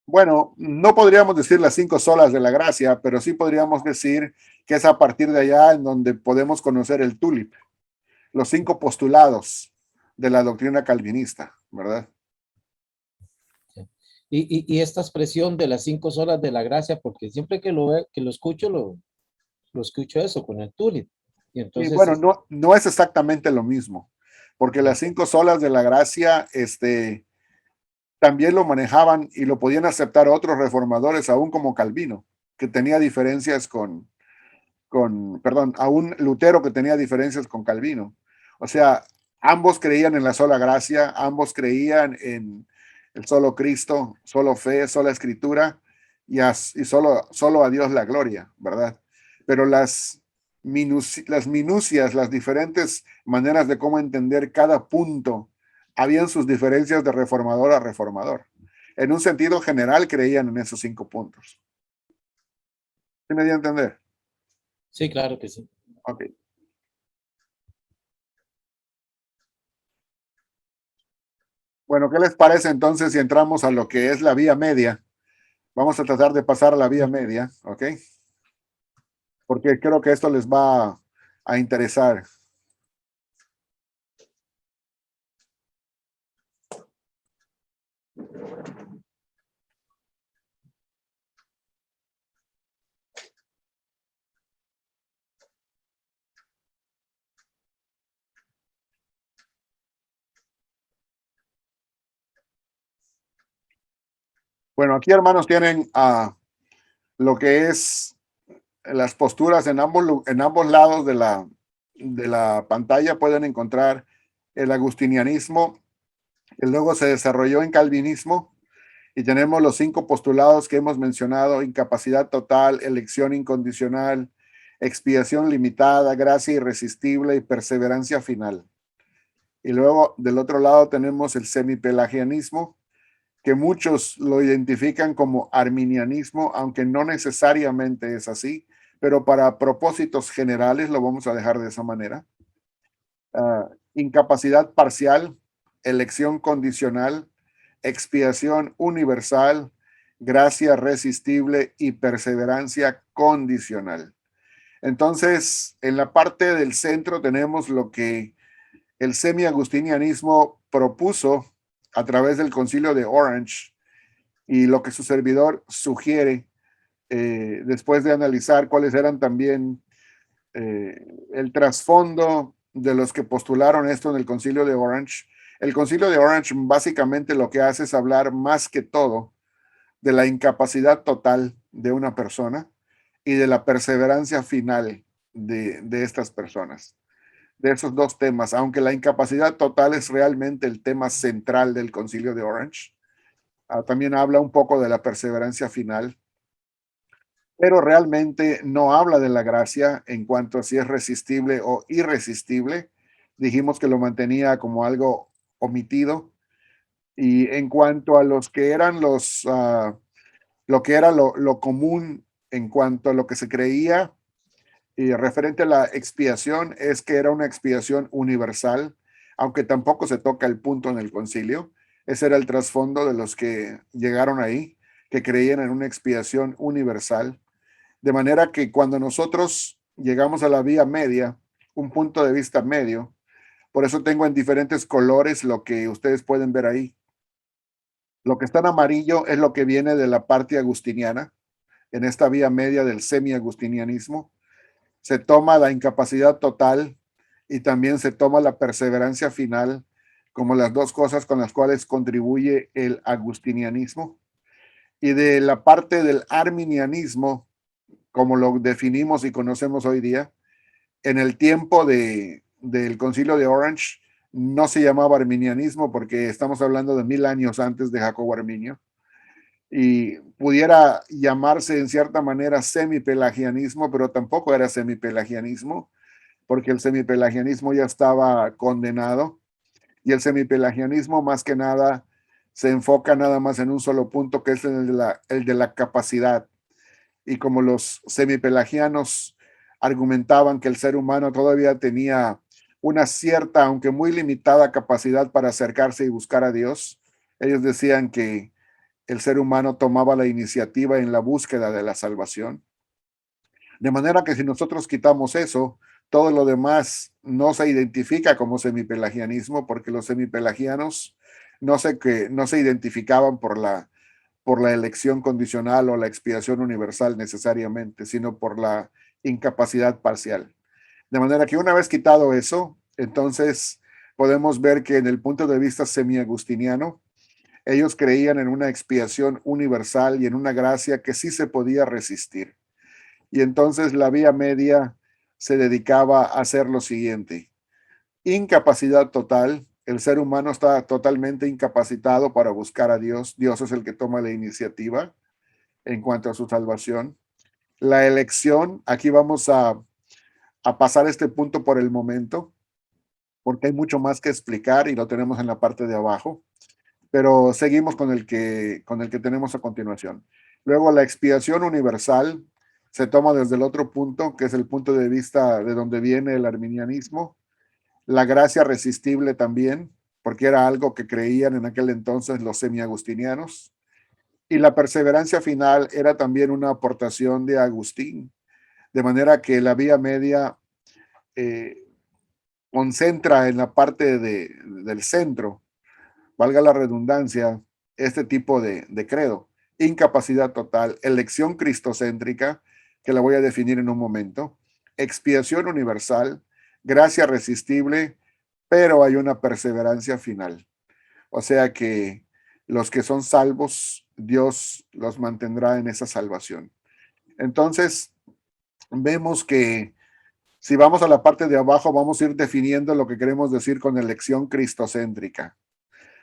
Bueno, no podríamos decir las 5 solas de la gracia, pero sí podríamos decir que es a partir de allá en donde podemos conocer el tulip, los 5 postulados de la doctrina calvinista, ¿verdad? Y esta expresión de las 5 solas de la gracia, porque siempre que lo escucho, lo escucho eso con el tulip. Y entonces, y bueno, no es exactamente lo mismo, porque las 5 solas de la gracia, también lo manejaban y lo podían aceptar otros reformadores, aún como Calvino, que tenía diferencias aún Lutero, que tenía diferencias con Calvino. O sea, ambos creían en la sola gracia, ambos creían en el solo Cristo, solo fe, sola escritura, y solo a Dios la gloria, ¿verdad? Pero las minucias, las diferentes maneras de cómo entender cada punto, habían sus diferencias de reformador a reformador. En un sentido general creían en esos 5 puntos. ¿Sí me dio a entender? sí, claro que sí. Ok. Bueno, ¿qué les parece entonces si entramos a lo que es la vía media? Vamos a tratar de pasar a la vía media, ¿ok? Porque creo que esto les va a interesar. Bueno, aquí, hermanos, tienen lo que es las posturas en ambos lados de la pantalla. Pueden encontrar el agustinianismo, que luego se desarrolló en calvinismo, y tenemos los 5 postulados que hemos mencionado: incapacidad total, elección incondicional, expiación limitada, gracia irresistible y perseverancia final. Y luego del otro lado tenemos el semipelagianismo, que muchos lo identifican como arminianismo, aunque no necesariamente es así, pero para propósitos generales lo vamos a dejar de esa manera. Incapacidad parcial, elección condicional, expiación universal, gracia resistible y perseverancia condicional. Entonces, en la parte del centro tenemos lo que el semi-agustinianismo propuso a través del Concilio de Orange, y lo que su servidor sugiere, después de analizar cuáles eran también el trasfondo de los que postularon esto en el Concilio de Orange. El Concilio de Orange básicamente lo que hace es hablar más que todo de la incapacidad total de una persona y de la perseverancia final de estas personas, de esos 2 temas, aunque la incapacidad total es realmente el tema central del Concilio de Orange. También habla un poco de la perseverancia final, pero realmente no habla de la gracia en cuanto a si es resistible o irresistible. Dijimos que lo mantenía como algo omitido. Y en cuanto a los que eran lo que era lo común en cuanto a lo que se creía y referente a la expiación, es que era una expiación universal, aunque tampoco se toca el punto en el concilio. Ese era el trasfondo de los que llegaron ahí, que creían en una expiación universal. De manera que cuando nosotros llegamos a la vía media, un punto de vista medio, por eso tengo en diferentes colores lo que ustedes pueden ver ahí. Lo que está en amarillo es lo que viene de la parte agustiniana, en esta vía media del semi-agustinianismo. Se toma la incapacidad total y también se toma la perseverancia final como las dos cosas con las cuales contribuye el agustinianismo. Y de la parte del arminianismo, como lo definimos y conocemos hoy día, en el tiempo del Concilio de Orange no se llamaba arminianismo porque estamos hablando de 1000 años antes de Jacobo Arminio, y pudiera llamarse en cierta manera semipelagianismo, pero tampoco era semipelagianismo porque el semipelagianismo ya estaba condenado, y el semipelagianismo más que nada se enfoca nada más en un solo punto, que es el de la capacidad. Y como los semipelagianos argumentaban que el ser humano todavía tenía una cierta, aunque muy limitada capacidad para acercarse y buscar a Dios, ellos decían que el ser humano tomaba la iniciativa en la búsqueda de la salvación. De manera que si nosotros quitamos eso, todo lo demás no se identifica como semipelagianismo, porque los semipelagianos no se identificaban por la elección condicional o la expiación universal necesariamente, sino por la incapacidad parcial. De manera que una vez quitado eso, entonces podemos ver que en el punto de vista semiagustiniano, ellos creían en una expiación universal y en una gracia que sí se podía resistir. Y entonces la vía media se dedicaba a hacer lo siguiente: incapacidad total. El ser humano está totalmente incapacitado para buscar a Dios. Dios es el que toma la iniciativa en cuanto a su salvación. La elección, aquí vamos a pasar este punto por el momento, porque hay mucho más que explicar y lo tenemos en la parte de abajo, pero seguimos con el que tenemos a continuación. Luego, la expiación universal se toma desde el otro punto, que es el punto de vista de donde viene el arminianismo. La gracia resistible también, porque era algo que creían en aquel entonces los semiagustinianos. Y la perseverancia final era también una aportación de Agustín, de manera que la vía media concentra en la parte del centro, valga la redundancia, este tipo de credo: incapacidad total, elección cristocéntrica, que la voy a definir en un momento, expiación universal, gracia resistible, pero hay una perseverancia final. O sea que los que son salvos, Dios los mantendrá en esa salvación. Entonces, vemos que si vamos a la parte de abajo, vamos a ir definiendo lo que queremos decir con elección cristocéntrica,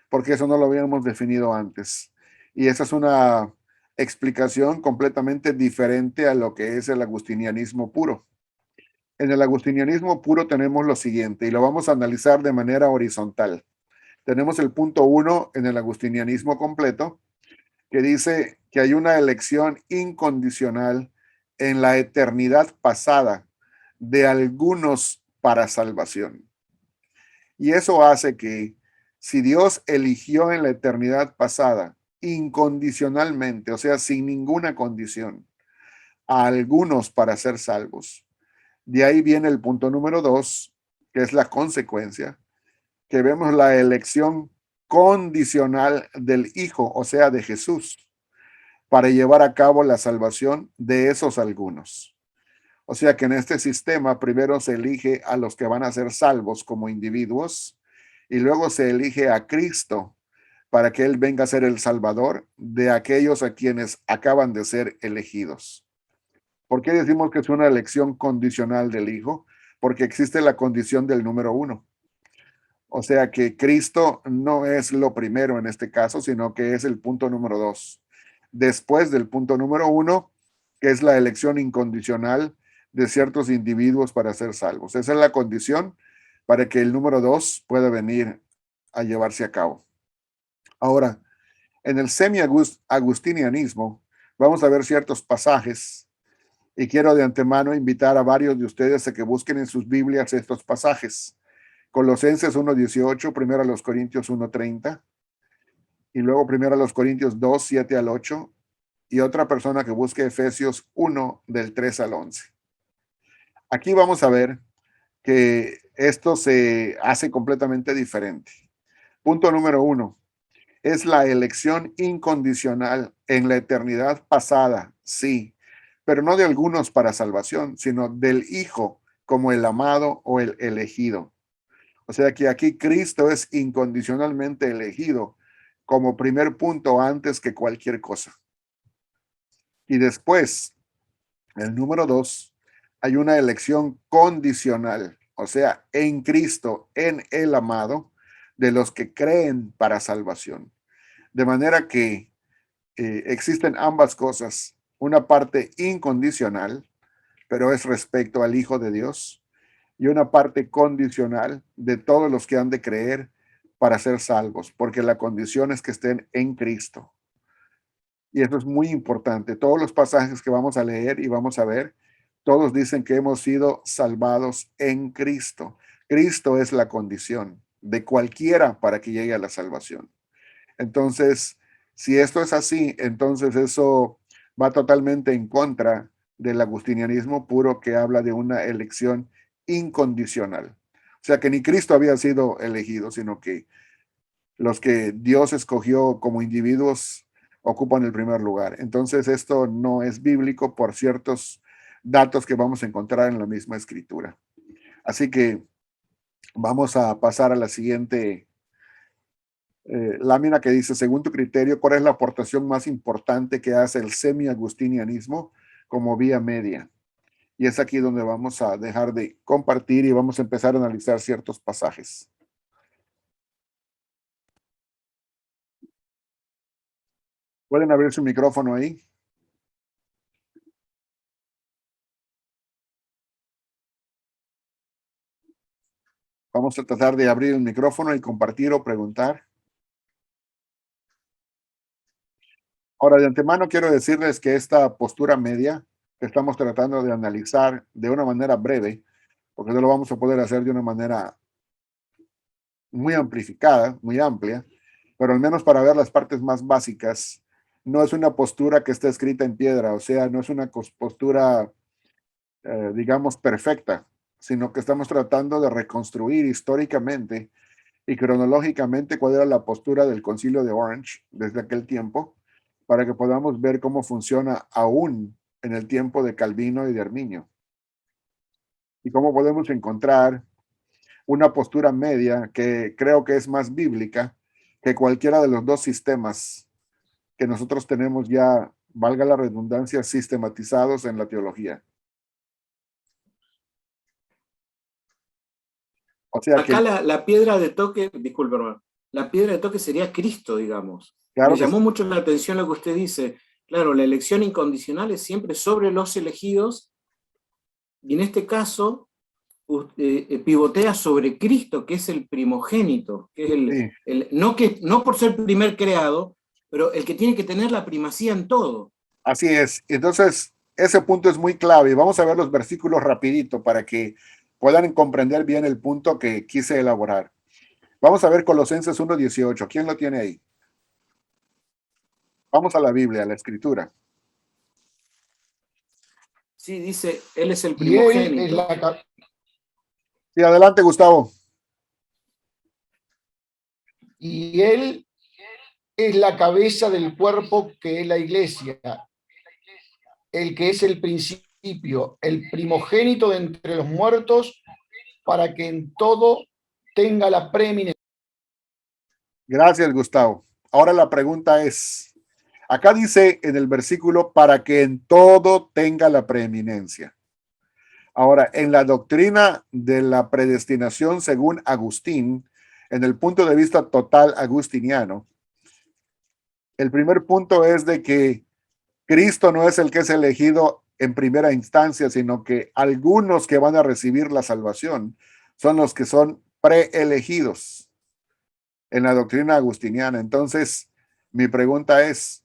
porque eso no lo habíamos definido antes. Y esa es una explicación completamente diferente a lo que es el agustinianismo puro. En el agustinianismo puro tenemos lo siguiente, y lo vamos a analizar de manera horizontal. Tenemos el punto 1 en el agustinianismo completo, que dice que hay una elección incondicional en la eternidad pasada de algunos para salvación. Y eso hace que si Dios eligió en la eternidad pasada incondicionalmente, o sea, sin ninguna condición, a algunos para ser salvos, de ahí viene el punto número 2, que es la consecuencia, que vemos la elección condicional del Hijo, o sea, de Jesús, para llevar a cabo la salvación de esos algunos. O sea que en este sistema primero se elige a los que van a ser salvos como individuos, y luego se elige a Cristo para que Él venga a ser el Salvador de aquellos a quienes acaban de ser elegidos. ¿Por qué decimos que es una elección condicional del Hijo? Porque existe la condición del número 1. O sea que Cristo no es lo primero en este caso, sino que es el punto número 2. Después del punto número 1, que es la elección incondicional de ciertos individuos para ser salvos. Esa es la condición para que el número 2 pueda venir a llevarse a cabo. Ahora, en el semi-agustinianismo vamos a ver ciertos pasajes, y quiero de antemano invitar a varios de ustedes a que busquen en sus Biblias estos pasajes, Colosenses 1:18, primero a los Corintios 1:30, y luego primero a los Corintios 2:7 al 8, y otra persona que busque Efesios 1 del 3 al 11. Aquí vamos a ver que esto se hace completamente diferente. Punto número 1, es la elección incondicional en la eternidad pasada, sí, pero no de algunos para salvación, sino del Hijo como el amado o el elegido. O sea que aquí Cristo es incondicionalmente elegido como primer punto antes que cualquier cosa. Y después, el número 2, hay una elección condicional, o sea, en Cristo, en el amado, de los que creen para salvación. De manera que existen ambas cosas, una parte incondicional, pero es respecto al Hijo de Dios, y una parte condicional de todos los que han de creer para ser salvos, porque la condición es que estén en Cristo. Y eso es muy importante. Todos los pasajes que vamos a leer y vamos a ver, todos dicen que hemos sido salvados en Cristo. Cristo es la condición de cualquiera para que llegue a la salvación. Entonces, si esto es así, entonces eso va totalmente en contra del agustinianismo puro, que habla de una elección incondicional. O sea que ni Cristo había sido elegido, sino que los que Dios escogió como individuos ocupan el primer lugar. Entonces esto no es bíblico por ciertos datos que vamos a encontrar en la misma escritura. Así que vamos a pasar a la siguiente lámina, que dice: según tu criterio, ¿cuál es la aportación más importante que hace el semi-agustinianismo como vía media? Y es aquí donde vamos a dejar de compartir y vamos a empezar a analizar ciertos pasajes. ¿Pueden abrir su micrófono ahí? Vamos a tratar de abrir el micrófono y compartir o preguntar. Ahora, de antemano quiero decirles que esta postura media que estamos tratando de analizar de una manera breve, porque no lo vamos a poder hacer de una manera muy amplificada, muy amplia, pero al menos para ver las partes más básicas, no es una postura que esté escrita en piedra, o sea, no es una postura, digamos, perfecta, sino que estamos tratando de reconstruir históricamente y cronológicamente cuál era la postura del Concilio de Orange desde aquel tiempo, para que podamos ver cómo funciona aún en el tiempo de Calvino y de Arminio, y cómo podemos encontrar una postura media que creo que es más bíblica que cualquiera de los dos sistemas que nosotros tenemos ya, valga la redundancia, sistematizados en la teología. O sea que, Acá la piedra de toque, disculpe, hermano, la piedra de toque sería Cristo, digamos. claro Me que llamó mucho la atención lo que usted dice. Claro, la elección incondicional es siempre sobre los elegidos, y en este caso pivotea sobre Cristo, que es el primogénito, que es sí, no por ser primer creado, pero el que tiene que tener la primacía en todo. así es. Entonces, ese punto es muy clave. Vamos a ver los versículos rapidito para que puedan comprender bien el punto que quise elaborar. Vamos a ver Colosenses 1:18. ¿Quién lo tiene ahí? Vamos a la Biblia, a la Escritura. Sí, dice, Él es el Y él es primogénito. Sí, adelante, Gustavo. y él es la cabeza del cuerpo, que es la iglesia, el que es el principio, el primogénito de entre los muertos, para que en todo tenga la preeminencia. Gracias, Gustavo. Ahora la pregunta es, acá dice en el versículo, para que en todo tenga la preeminencia. Ahora, en la doctrina de la predestinación según Agustín, en el punto de vista total agustiniano, el primer punto es de que Cristo no es el que es elegido en primera instancia, sino que algunos que van a recibir la salvación son los que son preelegidos en la doctrina agustiniana. Entonces, mi pregunta es,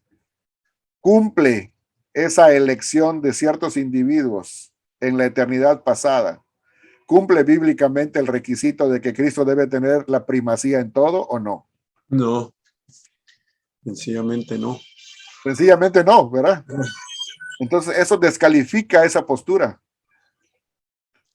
¿cumple esa elección de ciertos individuos en la eternidad pasada ¿cumple bíblicamente el requisito de que Cristo debe tener la primacía en todo o no? No, sencillamente no. Sencillamente no, ¿verdad? Entonces eso descalifica esa postura.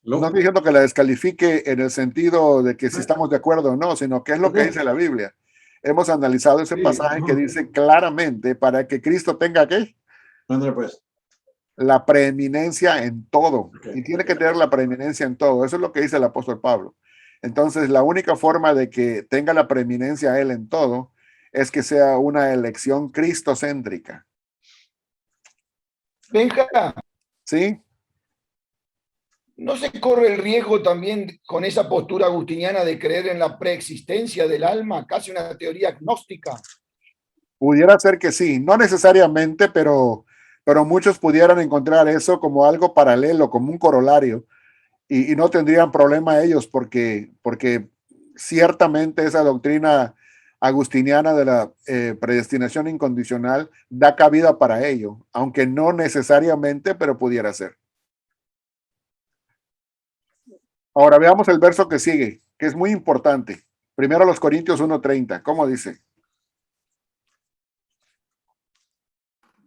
No estoy diciendo que la descalifique en el sentido de que si estamos de acuerdo o no, sino que es lo que dice la Biblia. Hemos analizado ese pasaje que dice claramente para que Cristo tenga ¿qué? Ándale, pues. La preeminencia en todo. Okay. Y tiene que tener la preeminencia en todo. Eso es lo que dice el apóstol Pablo. Entonces, la única forma de que tenga la preeminencia él en todo es que sea una elección cristocéntrica. Benja, ¿Sí? ¿no se corre el riesgo también con esa postura agustiniana de creer en la preexistencia del alma, casi una teoría agnóstica? Pudiera ser que sí, no necesariamente, pero muchos pudieran encontrar eso como algo paralelo, como un corolario, y no tendrían problema ellos porque ciertamente esa doctrina agustiniana de la predestinación incondicional da cabida para ello, aunque no necesariamente, pero pudiera ser. Ahora veamos el verso que sigue, que es muy importante. Primero los Corintios 1:30, ¿cómo dice?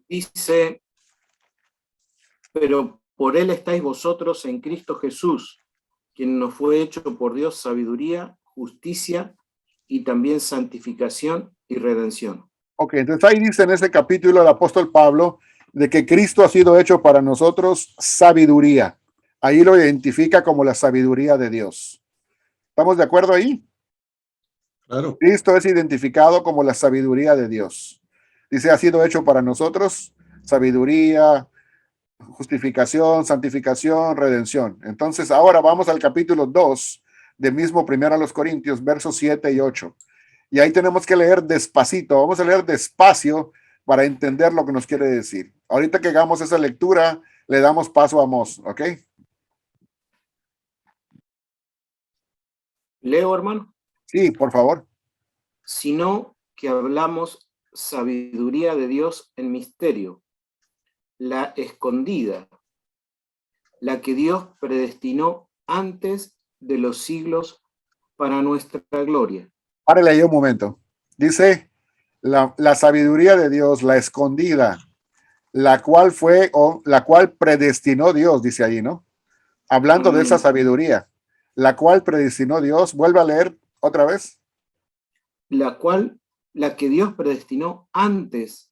Dice, pero por él estáis vosotros en Cristo Jesús, quien nos fue hecho por Dios sabiduría, justicia y también santificación y redención. Ok, entonces ahí dice en ese capítulo el apóstol Pablo de que Cristo ha sido hecho para nosotros sabiduría. Ahí lo identifica como la sabiduría de Dios. ¿Estamos de acuerdo ahí? Claro. Cristo es identificado como la sabiduría de Dios. Dice, ha sido hecho para nosotros sabiduría, justificación, santificación, redención. Entonces, ahora vamos al capítulo 2 de mismo primero a los Corintios, versos 7 y 8. Y ahí tenemos que leer despacito. Vamos a leer despacio para entender lo que nos quiere decir. Ahorita que hagamos esa lectura, le damos paso a Mos, ¿ok? Leo, hermano. Sí, por favor. Sino que hablamos sabiduría de Dios en misterio, la escondida, la que Dios predestinó antes de los siglos para nuestra gloria. Párele ahí un momento. Dice la sabiduría de Dios, la escondida, la cual fue o la cual predestinó Dios, dice ahí, ¿no? Hablando de esa sabiduría, la cual predestinó Dios. Vuelve a leer otra vez. La que Dios predestinó antes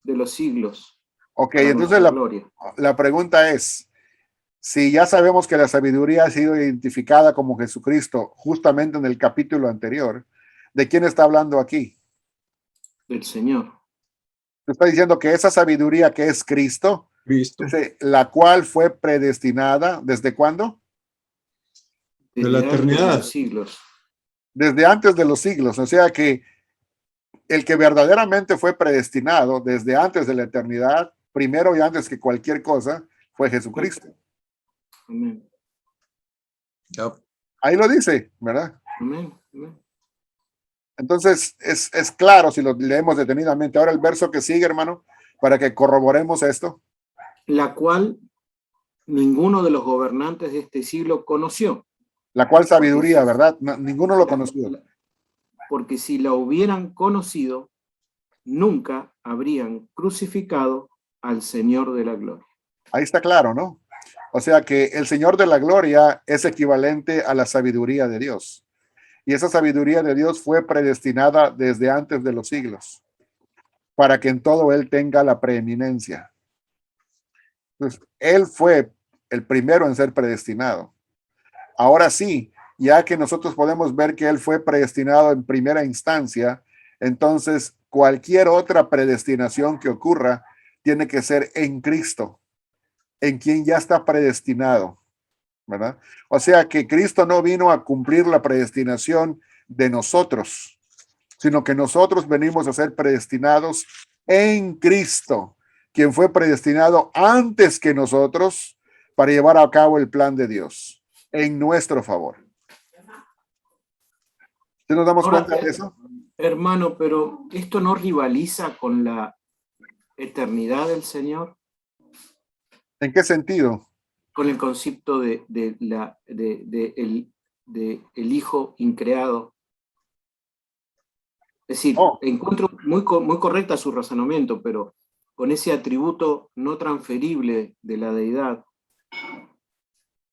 de los siglos. Ok, entonces la pregunta es, si ya sabemos que la sabiduría ha sido identificada como Jesucristo justamente en el capítulo anterior, ¿de quién está hablando aquí? Del Señor. Está diciendo que esa sabiduría que es Cristo, la cual fue predestinada, ¿desde cuándo? De la eternidad. De los siglos. Desde antes de los siglos. O sea que el que verdaderamente fue predestinado desde antes de la eternidad, primero y antes que cualquier cosa, fue Jesucristo. Amén. Ahí lo dice, ¿verdad? Amén. Amén. Entonces, es claro si lo leemos detenidamente. Ahora el verso que sigue, hermano, para que corroboremos esto. La cual ninguno de los gobernantes de este siglo conoció. La cual sabiduría, ¿verdad? No, ninguno lo conoció. Porque si la hubieran conocido, nunca habrían crucificado al Señor de la gloria. Ahí está claro, ¿no? O sea que el Señor de la gloria es equivalente a la sabiduría de Dios. Y esa sabiduría de Dios fue predestinada desde antes de los siglos, para que en todo Él tenga la preeminencia. Entonces, Él fue el primero en ser predestinado. Ahora sí, ya que nosotros podemos ver que Él fue predestinado en primera instancia, entonces cualquier otra predestinación que ocurra tiene que ser en Cristo, en quien ya está predestinado, ¿verdad? O sea que Cristo no vino a cumplir la predestinación de nosotros, sino que nosotros venimos a ser predestinados en Cristo, quien fue predestinado antes que nosotros para llevar a cabo el plan de Dios en nuestro favor. ¿Sí nos damos cuenta de eso? Hermano, pero ¿esto no rivaliza con la eternidad del Señor? ¿En qué sentido? con el concepto de el hijo increado. Es decir, Oh. encuentro muy correcta su razonamiento, pero con ese atributo no transferible de la deidad,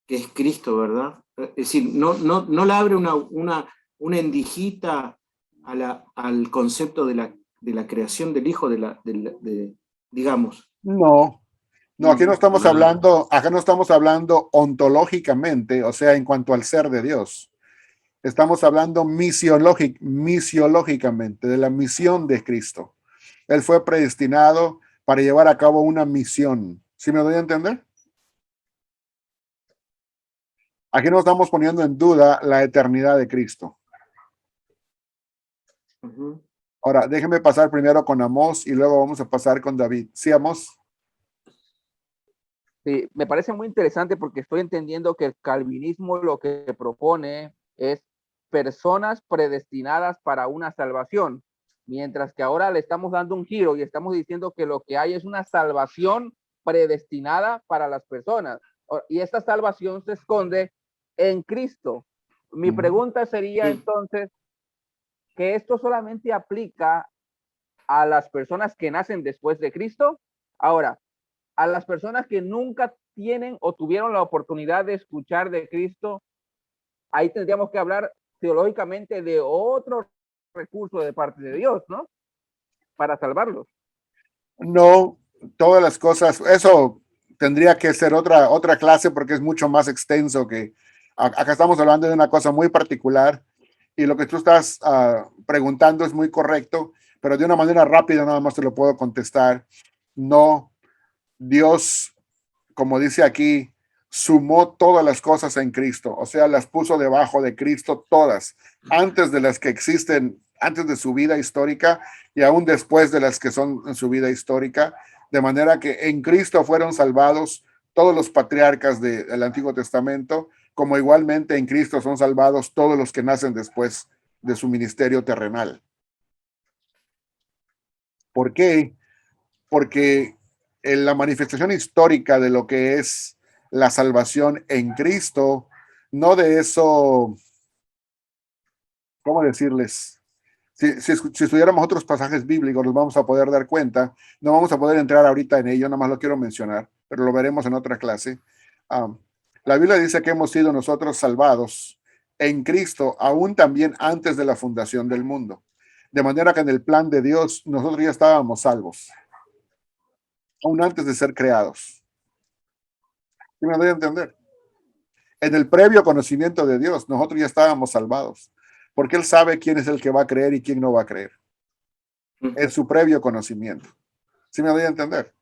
que es Cristo, ¿verdad? Es decir, no le abre una endijita al concepto de la creación del hijo, digamos. No, no, aquí no estamos hablando, acá no estamos hablando ontológicamente, o sea, en cuanto al ser de Dios. Estamos hablando misiológicamente, de la misión de Cristo. Él fue predestinado para llevar a cabo una misión. ¿Sí me doy a entender? Aquí no estamos poniendo en duda la eternidad de Cristo. Uh-huh. Ahora, déjenme pasar primero con Amós y luego vamos a pasar con David. ¿Sí, Amós? Sí, me parece muy interesante porque estoy entendiendo que el calvinismo lo que propone es personas predestinadas para una salvación, mientras que ahora le estamos dando un giro y estamos diciendo que lo que hay es una salvación predestinada para las personas. Y esta salvación se esconde en Cristo. Mi pregunta sería entonces que esto solamente aplica a las personas que nacen después de Cristo. Ahora, a las personas que nunca tienen o tuvieron la oportunidad de escuchar de Cristo, ahí tendríamos que hablar teológicamente de otro recurso de parte de Dios, ¿no? Para salvarlos. No, todas las cosas, eso tendría que ser otra clase porque es mucho más extenso que acá estamos hablando de una cosa muy particular y lo que tú estás preguntando es muy correcto, pero de una manera rápida nada más te lo puedo contestar. No, Dios, como dice aquí, sumó todas las cosas en Cristo, o sea, las puso debajo de Cristo todas, antes de las que existen, antes de su vida histórica y aún después de las que son en su vida histórica, de manera que en Cristo fueron salvados todos los patriarcas del Antiguo Testamento, como igualmente en Cristo son salvados todos los que nacen después de su ministerio terrenal. ¿Por qué? Porque en la manifestación histórica de lo que es la salvación en Cristo, no de eso, ¿cómo decirles? Si estudiáramos otros pasajes bíblicos, nos vamos a poder dar cuenta. No vamos a poder entrar ahorita en ello, nada más lo quiero mencionar, pero lo veremos en otra clase. La Biblia dice que hemos sido nosotros salvados en Cristo, aún también antes de la fundación del mundo. De manera que en el plan de Dios, nosotros ya estábamos salvos, aún antes de ser creados. ¿Sí me doy a entender? En el previo conocimiento de Dios, nosotros ya estábamos salvados, porque Él sabe quién es el que va a creer y quién no va a creer. En su previo conocimiento. ¿Sí me doy a entender?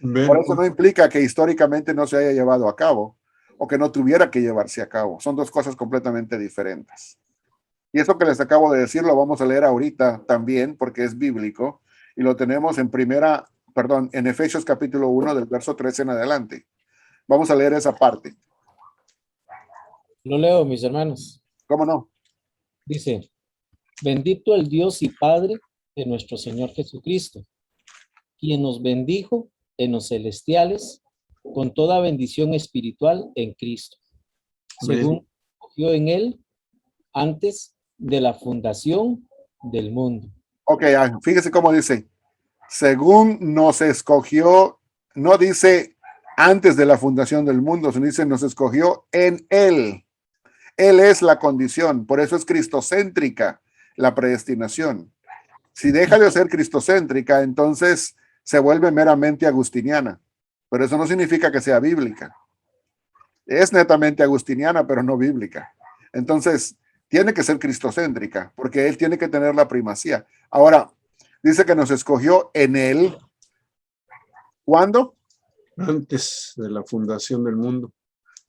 Ven, Por eso no implica que históricamente no se haya llevado a cabo o que no tuviera que llevarse a cabo. Son dos cosas completamente diferentes. Y eso que les acabo de decir lo vamos a leer ahorita también porque es bíblico y lo tenemos en Efesios capítulo 1 del verso 13 en adelante. Vamos a leer esa parte. Lo leo, mis hermanos. ¿Cómo no? Dice, bendito el Dios y Padre de nuestro Señor Jesucristo, quien nos bendijo en los celestiales con toda bendición espiritual en Cristo, según escogió en Él antes de la fundación del mundo. Ok, fíjese cómo dice, según nos escogió, no dice antes de la fundación del mundo, sino dice nos escogió en Él. Él es la condición, por eso es cristocéntrica la predestinación. Si deja de ser cristocéntrica, entonces se vuelve meramente agustiniana, pero eso no significa que sea bíblica. Es netamente agustiniana, pero no bíblica. Entonces, tiene que ser cristocéntrica, porque Él tiene que tener la primacía. Ahora, dice que nos escogió en Él. ¿Cuándo? antes de la fundación del mundo.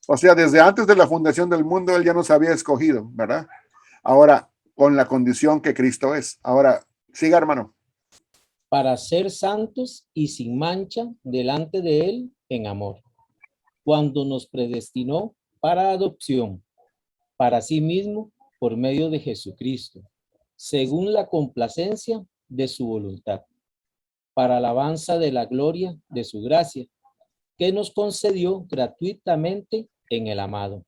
O sea, desde antes de la fundación del mundo, Él ya nos había escogido, ¿verdad? Ahora, con la condición que Cristo es. Ahora, siga, hermano. Para ser santos y sin mancha delante de Él en amor, cuando nos predestinó para adopción, para sí mismo, por medio de Jesucristo, según la complacencia de su voluntad, para alabanza de la gloria de su gracia, que nos concedió gratuitamente en el amado.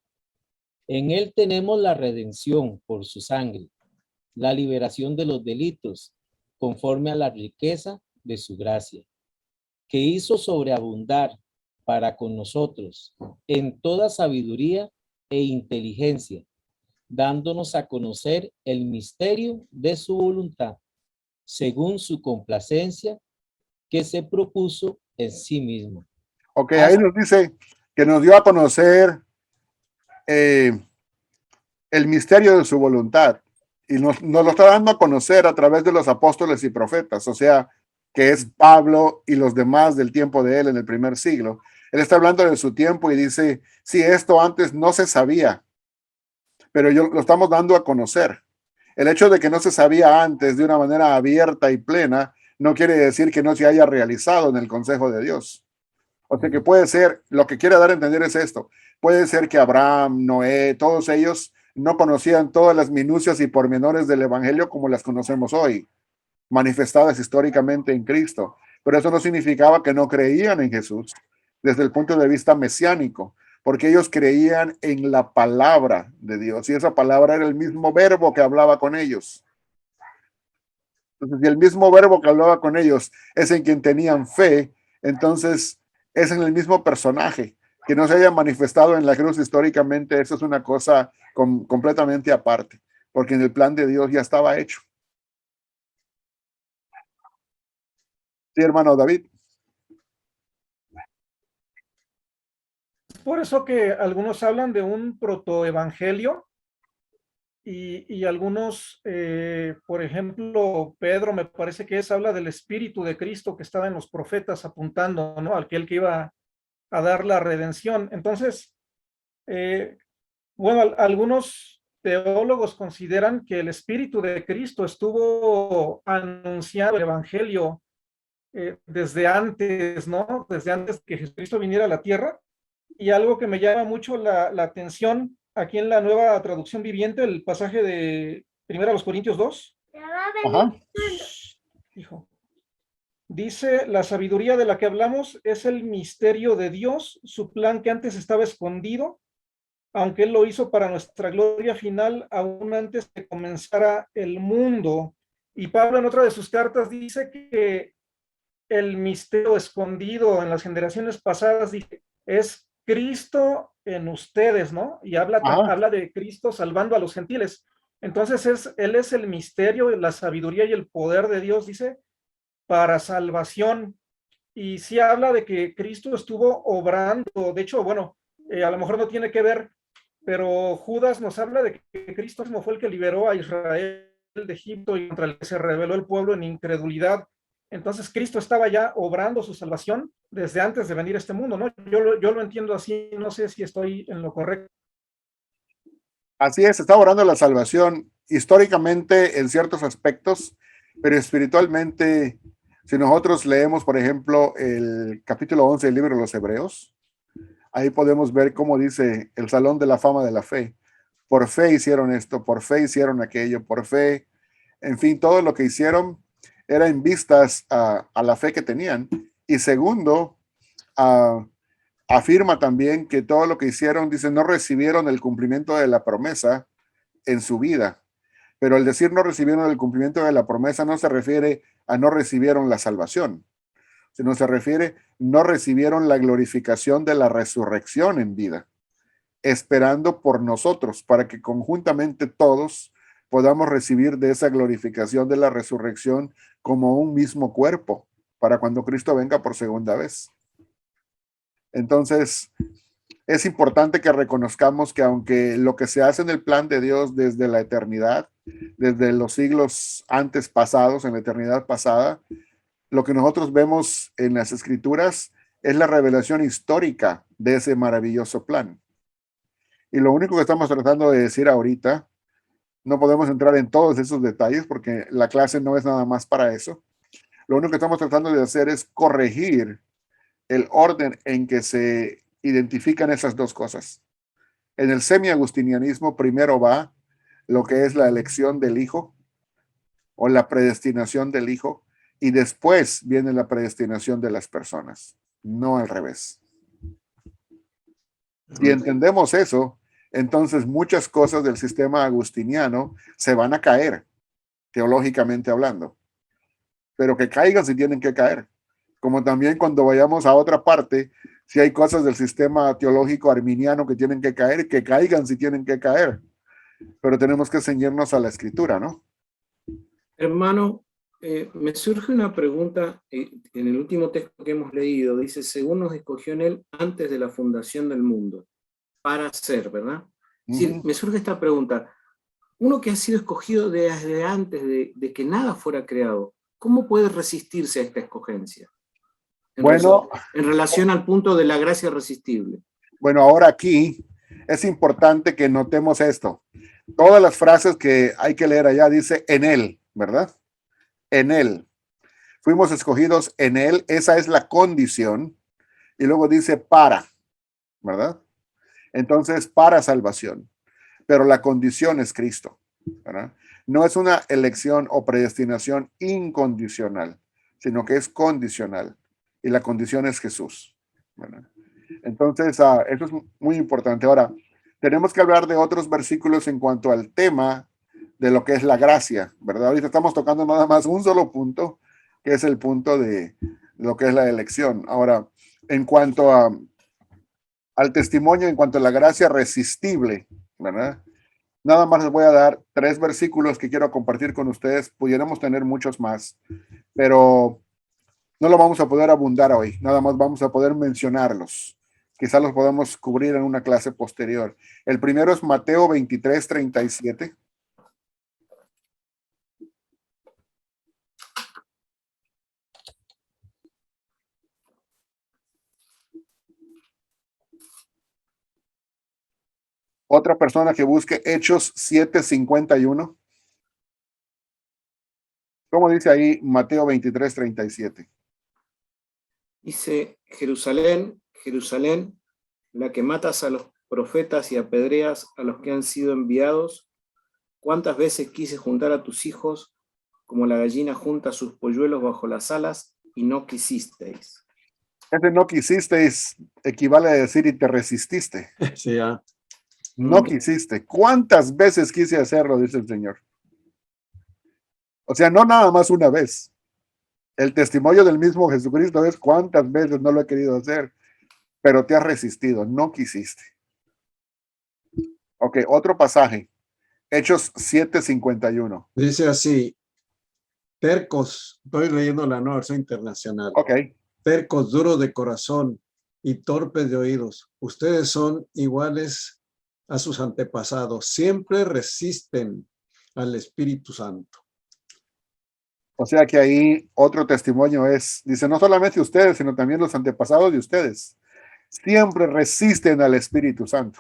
En él tenemos la redención por su sangre, la liberación de los delitos, conforme a la riqueza de su gracia, que hizo sobreabundar para con nosotros en toda sabiduría e inteligencia, dándonos a conocer el misterio de su voluntad, según su complacencia que se propuso en sí mismo. Ok, ahí nos dice que nos dio a conocer el misterio de su voluntad y nos lo está dando a conocer a través de los apóstoles y profetas, o sea, que es Pablo y los demás del tiempo de él en el primer siglo. Él está hablando de su tiempo y dice, sí, esto antes no se sabía, pero yo lo estamos dando a conocer. El hecho de que no se sabía antes de una manera abierta y plena no quiere decir que no se haya realizado en el consejo de Dios. O sea que puede ser, lo que quiere dar a entender es esto, puede ser que Abraham, Noé, todos ellos no conocían todas las minucias y pormenores del evangelio como las conocemos hoy, manifestadas históricamente en Cristo, pero eso no significaba que no creían en Jesús desde el punto de vista mesiánico, porque ellos creían en la palabra de Dios y esa palabra era el mismo verbo que hablaba con ellos. Entonces, si el mismo verbo que hablaba con ellos es en quien tenían fe, entonces es en el mismo personaje. Que no se haya manifestado en la cruz históricamente, eso es una cosa completamente aparte, porque en el plan de Dios ya estaba hecho. Sí, hermano David. Por eso que algunos hablan de un protoevangelio y algunos, por ejemplo, Pedro me parece que habla del Espíritu de Cristo que estaba en los profetas apuntando, ¿no? Aquel que iba a dar la redención. Entonces, bueno, algunos teólogos consideran que el Espíritu de Cristo estuvo anunciando el Evangelio desde antes, ¿no? Desde antes que Jesucristo viniera a la tierra. Y algo que me llama mucho la atención aquí en la nueva traducción viviente, el pasaje de 1 Corintios 2. Ajá. Hijo. Dice, la sabiduría de la que hablamos es el misterio de Dios, su plan que antes estaba escondido, aunque Él lo hizo para nuestra gloria final, aún antes de comenzara el mundo. Y Pablo en otra de sus cartas dice que el misterio escondido en las generaciones pasadas, dice, es Cristo en ustedes, ¿no? Y habla de Cristo salvando a los gentiles. Entonces Él es el misterio, la sabiduría y el poder de Dios, dice, para salvación. Y sí habla de que Cristo estuvo obrando. De hecho, bueno, a lo mejor no tiene que ver, pero Judas nos habla de que Cristo mismo fue el que liberó a Israel de Egipto y contra el que se rebeló el pueblo en incredulidad. Entonces Cristo estaba ya obrando su salvación desde antes de venir a este mundo, ¿no? Yo lo entiendo así, no sé si estoy en lo correcto. Así es, está orando la salvación históricamente en ciertos aspectos, pero espiritualmente, si nosotros leemos, por ejemplo, el capítulo 11 del libro de los Hebreos, ahí podemos ver cómo dice el Salón de la Fama de la Fe. Por fe hicieron esto, por fe hicieron aquello, por fe, en fin, todo lo que hicieron era en vistas a la fe que tenían. Y segundo, afirma también que todo lo que hicieron, dice, no recibieron el cumplimiento de la promesa en su vida. Pero al decir no recibieron el cumplimiento de la promesa no se refiere a no recibieron la salvación, sino se refiere no recibieron la glorificación de la resurrección en vida, esperando por nosotros para que conjuntamente todos podamos recibir de esa glorificación de la resurrección como un mismo cuerpo para cuando Cristo venga por segunda vez. Entonces, es importante que reconozcamos que aunque lo que se hace en el plan de Dios desde la eternidad, desde los siglos antes pasados, en la eternidad pasada, lo que nosotros vemos en las escrituras es la revelación histórica de ese maravilloso plan. Y lo único que estamos tratando de decir ahorita, no podemos entrar en todos esos detalles porque la clase no es nada más para eso. Lo único que estamos tratando de hacer es corregir el orden en que se identifican esas dos cosas. En el semi-agustinianismo primero va lo que es la elección del Hijo o la predestinación del Hijo y después viene la predestinación de las personas, no al revés. Si entendemos eso, entonces muchas cosas del sistema agustiniano se van a caer, teológicamente hablando. Pero que caigan si tienen que caer. Como también cuando vayamos a otra parte, si hay cosas del sistema teológico arminiano que tienen que caer, que caigan si tienen que caer. Pero tenemos que ceñirnos a la escritura, ¿no? Hermano, me surge una pregunta en el último texto que hemos leído. Dice, según nos escogió en él antes de la fundación del mundo, para ser, ¿verdad? Sí, me surge esta pregunta. Uno que ha sido escogido desde antes de que nada fuera creado, ¿cómo puede resistirse a esta escogencia? En relación al punto de la gracia irresistible. Bueno, ahora aquí es importante que notemos esto. Todas las frases que hay que leer allá dice en él, ¿verdad? En él. Fuimos escogidos en él, esa es la condición. Y luego dice para, ¿verdad? Entonces, para salvación. Pero la condición es Cristo, ¿verdad? No es una elección o predestinación incondicional, sino que es condicional. Y la condición es Jesús, ¿verdad? Entonces, eso es muy importante. Ahora, tenemos que hablar de otros versículos en cuanto al tema de lo que es la gracia, ¿verdad? Ahorita estamos tocando nada más un solo punto, que es el punto de lo que es la elección. Ahora, en cuanto al testimonio, en cuanto a la gracia resistible, ¿verdad? Nada más les voy a dar 3 versículos que quiero compartir con ustedes. Pudiéramos tener muchos más, pero no lo vamos a poder abundar hoy. Nada más vamos a poder mencionarlos. Quizás los podamos cubrir en una clase posterior. El primero es Mateo 23:37. Otra persona que busque Hechos 7:51. ¿Cómo dice ahí Mateo 23:37? Dice, Jerusalén, Jerusalén, la que matas a los profetas y apedreas a los que han sido enviados, ¿cuántas veces quise juntar a tus hijos como la gallina junta sus polluelos bajo las alas y no quisisteis? Ese no quisisteis equivale a decir y te resististe. Sí, ya. No quisiste. ¿Cuántas veces quise hacerlo? Dice el Señor. O sea, no nada más una vez. El testimonio del mismo Jesucristo es cuántas veces no lo he querido hacer, pero te has resistido, no quisiste. Ok, otro pasaje. Hechos 7:51. Dice así, tercos, estoy leyendo la nueva versión internacional. Ok. Tercos, duros de corazón y torpes de oídos. Ustedes son iguales a sus antepasados. Siempre resisten al Espíritu Santo. O sea que ahí otro testimonio es, dice, no solamente ustedes, sino también los antepasados de ustedes. Siempre resisten al Espíritu Santo.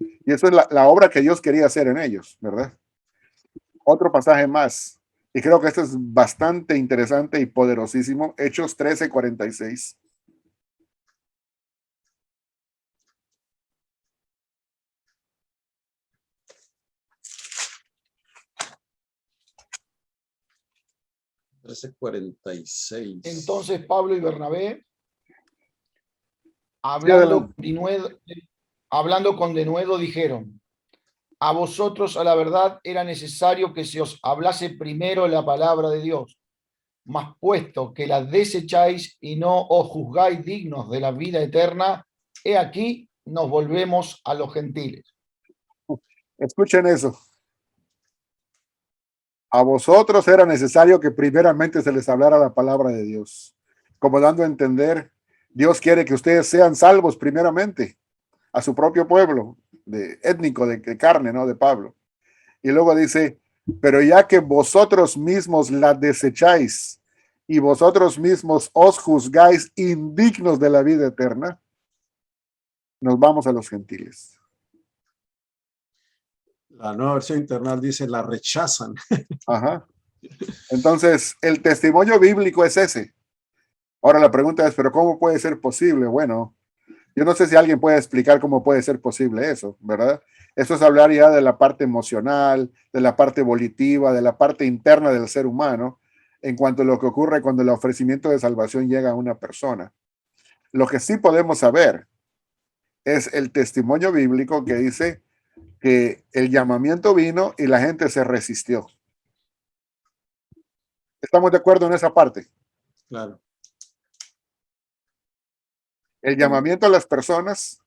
Y eso es la obra que Dios quería hacer en ellos, ¿verdad? Otro pasaje más. Y creo que este es bastante interesante y poderosísimo. Hechos 13:46. Entonces Pablo y Bernabé, adelante. hablando con denuedo, dijeron, a vosotros a la verdad era necesario que se os hablase primero la palabra de Dios, mas puesto que la desecháis y no os juzgáis dignos de la vida eterna, he aquí nos volvemos a los gentiles. Escuchen eso. A vosotros era necesario que primeramente se les hablara la palabra de Dios, como dando a entender, Dios quiere que ustedes sean salvos primeramente, a su propio pueblo, étnico, de carne, ¿no? De Pablo. Y luego dice, pero ya que vosotros mismos la desecháis y vosotros mismos os juzgáis indignos de la vida eterna, nos vamos a los gentiles. La nueva versión internacional dice, la rechazan. Ajá. Entonces, el testimonio bíblico es ese. Ahora la pregunta es, ¿pero cómo puede ser posible? Bueno, yo no sé si alguien puede explicar cómo puede ser posible eso, ¿verdad? Eso es hablar ya de la parte emocional, de la parte volitiva, de la parte interna del ser humano, en cuanto a lo que ocurre cuando el ofrecimiento de salvación llega a una persona. Lo que sí podemos saber es el testimonio bíblico que dice que el llamamiento vino y la gente se resistió. ¿Estamos de acuerdo en esa parte? Claro. El llamamiento a las personas,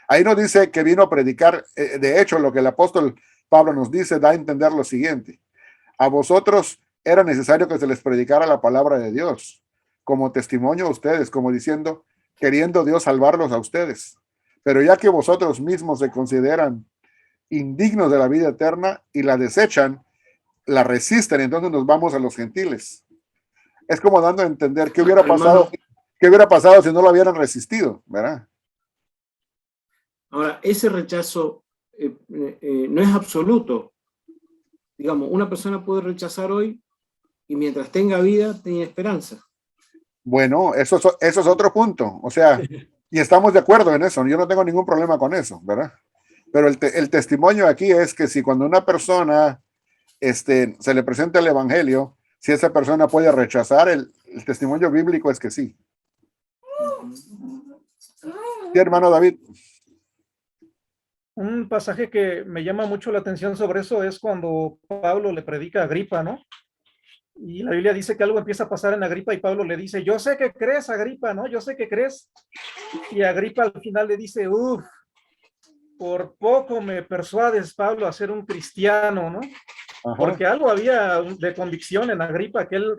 ahí nos dice que vino a predicar. De hecho, lo que el apóstol Pablo nos dice da a entender lo siguiente: a vosotros era necesario que se les predicara la palabra de Dios como testimonio a ustedes, como diciendo, queriendo Dios salvarlos a ustedes. Pero ya que vosotros mismos se consideran indignos de la vida eterna y la desechan, la resisten, entonces nos vamos a los gentiles. Es como dando a entender qué hubiera pasado, qué hubiera pasado si no lo hubieran resistido, ¿verdad? Ahora, ese rechazo no es absoluto. Digamos, una persona puede rechazar hoy y mientras tenga vida, tiene esperanza. Bueno, eso es otro punto. O sea, y estamos de acuerdo en eso. Yo no tengo ningún problema con eso, ¿verdad? Pero el testimonio aquí es que si cuando una persona se le presenta el evangelio, si esa persona puede rechazar, el testimonio bíblico es que sí. Sí, hermano David. Un pasaje que me llama mucho la atención sobre eso es cuando Pablo le predica a Agripa, ¿no? Y la Biblia dice que algo empieza a pasar en Agripa y Pablo le dice, yo sé que crees, Agripa, ¿no? Yo sé que crees. Y Agripa al final le dice, uff, por poco me persuades, Pablo, a ser un cristiano, ¿no? Ajá. Porque algo había de convicción en Agripa que él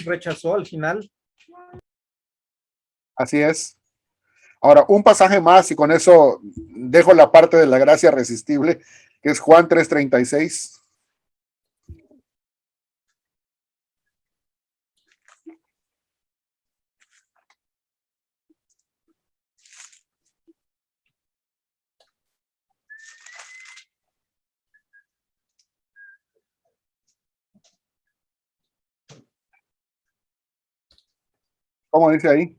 rechazó al final. Así es. Ahora, un pasaje más y con eso dejo la parte de la gracia resistible, que es Juan 3:36. ¿Cómo dice ahí?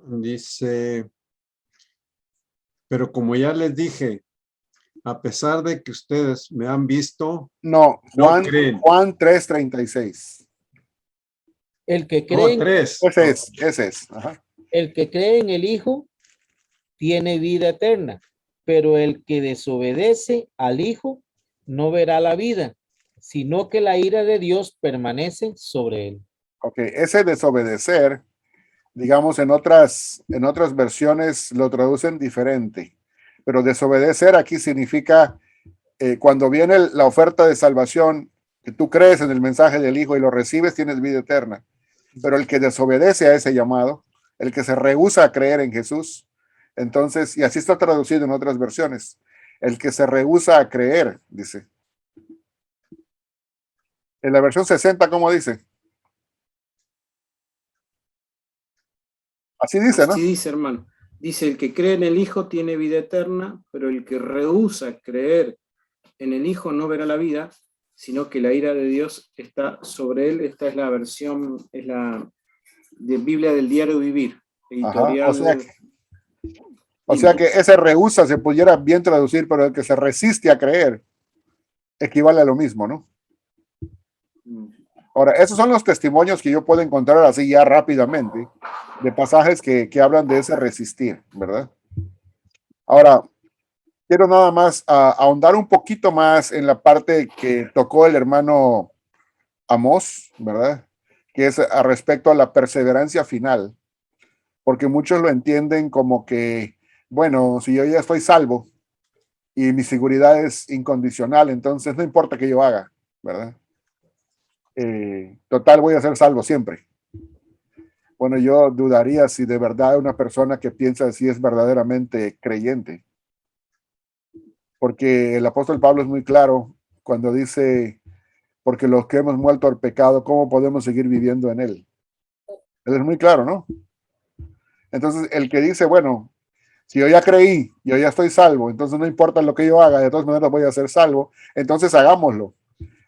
Dice, pero como ya les dije, a pesar de que ustedes me han visto, No, no creen. Juan 3:36. El que No, cree, 3. Ese es. Ajá. el que cree en el Hijo tiene vida eterna, pero el que desobedece al Hijo no verá la vida, sino que la ira de Dios permanece sobre él. Ok, ese desobedecer, digamos, en otras versiones lo traducen diferente, pero desobedecer aquí significa cuando viene la oferta de salvación, que tú crees en el mensaje del Hijo y lo recibes, tienes vida eterna. Pero el que desobedece a ese llamado, el que se rehúsa a creer en Jesús, entonces, y así está traducido en otras versiones, el que se rehúsa a creer, dice. En la versión 60, ¿cómo dice? Así dice, ¿no? Así dice, hermano. Dice, el que cree en el Hijo tiene vida eterna, pero el que rehúsa creer en el Hijo no verá la vida, sino que la ira de Dios está sobre él. Esta es la versión, es la de Biblia del Diario Vivir, editorial. Ajá, o sea que ese rehúsa se pudiera bien traducir, pero el que se resiste a creer equivale a lo mismo, ¿no? Ahora, esos son los testimonios que yo puedo encontrar así ya rápidamente, de pasajes que hablan de ese resistir, ¿verdad? Ahora, quiero nada más ahondar un poquito más en la parte que tocó el hermano Amós, ¿verdad? Que es a respecto a la perseverancia final, porque muchos lo entienden como que, bueno, si yo ya estoy salvo y mi seguridad es incondicional, entonces no importa que yo haga, ¿verdad? Total, voy a ser salvo siempre. Bueno, yo dudaría si de verdad una persona que piensa así es verdaderamente creyente. Porque el apóstol Pablo es muy claro cuando dice, porque los que hemos muerto al pecado, ¿cómo podemos seguir viviendo en él? Él es muy claro, ¿no? Entonces, el que dice, bueno, si yo ya creí, yo ya estoy salvo, entonces no importa lo que yo haga, de todas maneras voy a ser salvo, entonces hagámoslo.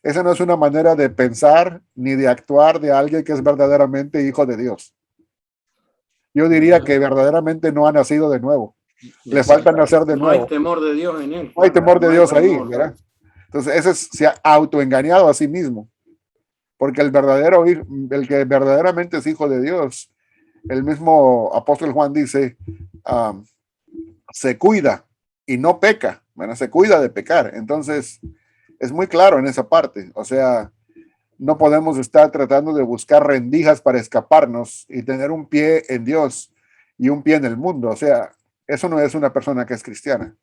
Esa no es una manera de pensar ni de actuar de alguien que es verdaderamente hijo de Dios. Yo diría que verdaderamente no ha nacido de nuevo. Le falta nacer de nuevo. No hay temor de Dios en él. No hay temor de Dios ahí, ¿verdad? Entonces, ese se ha autoengañado a sí mismo. Porque el que verdaderamente es hijo de Dios, el mismo apóstol Juan dice, se cuida y no peca, ¿verdad? Se cuida de pecar. Entonces, es muy claro en esa parte. O sea, no podemos estar tratando de buscar rendijas para escaparnos y tener un pie en Dios y un pie en el mundo. O sea, eso no es una persona que es cristiana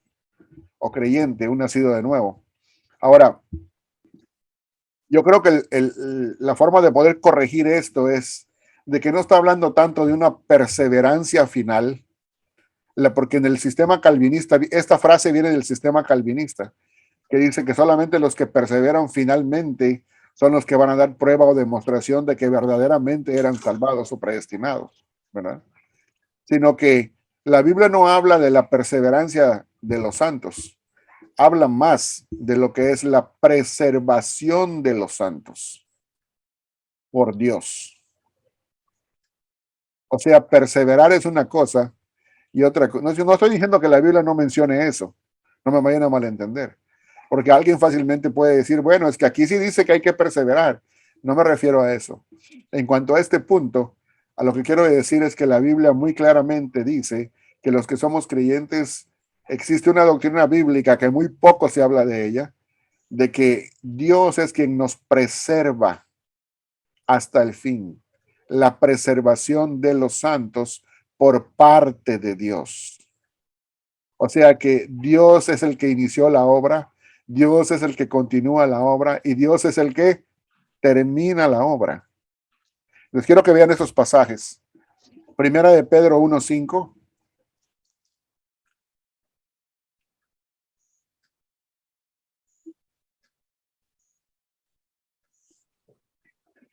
o creyente, un nacido de nuevo. Ahora, yo creo que la forma de poder corregir esto es de que no está hablando tanto de una perseverancia final, porque en el sistema calvinista, esta frase viene del sistema calvinista, que dice que solamente los que perseveran finalmente son los que van a dar prueba o demostración de que verdaderamente eran salvados o predestinados, ¿verdad? Sino que la Biblia no habla de la perseverancia de los santos, habla más de lo que es la preservación de los santos por Dios. O sea, perseverar es una cosa y otra cosa. No estoy diciendo que la Biblia no mencione eso, no me vayan a malentender. Porque alguien fácilmente puede decir, bueno, es que aquí sí dice que hay que perseverar. No me refiero a eso. En cuanto a este punto, a lo que quiero decir es que la Biblia muy claramente dice que los que somos creyentes, existe una doctrina bíblica que muy poco se habla de ella, de que Dios es quien nos preserva hasta el fin. La preservación de los santos por parte de Dios. O sea que Dios es el que inició la obra, Dios es el que continúa la obra y Dios es el que termina la obra. Les quiero que vean esos pasajes. Primera de Pedro 1:5.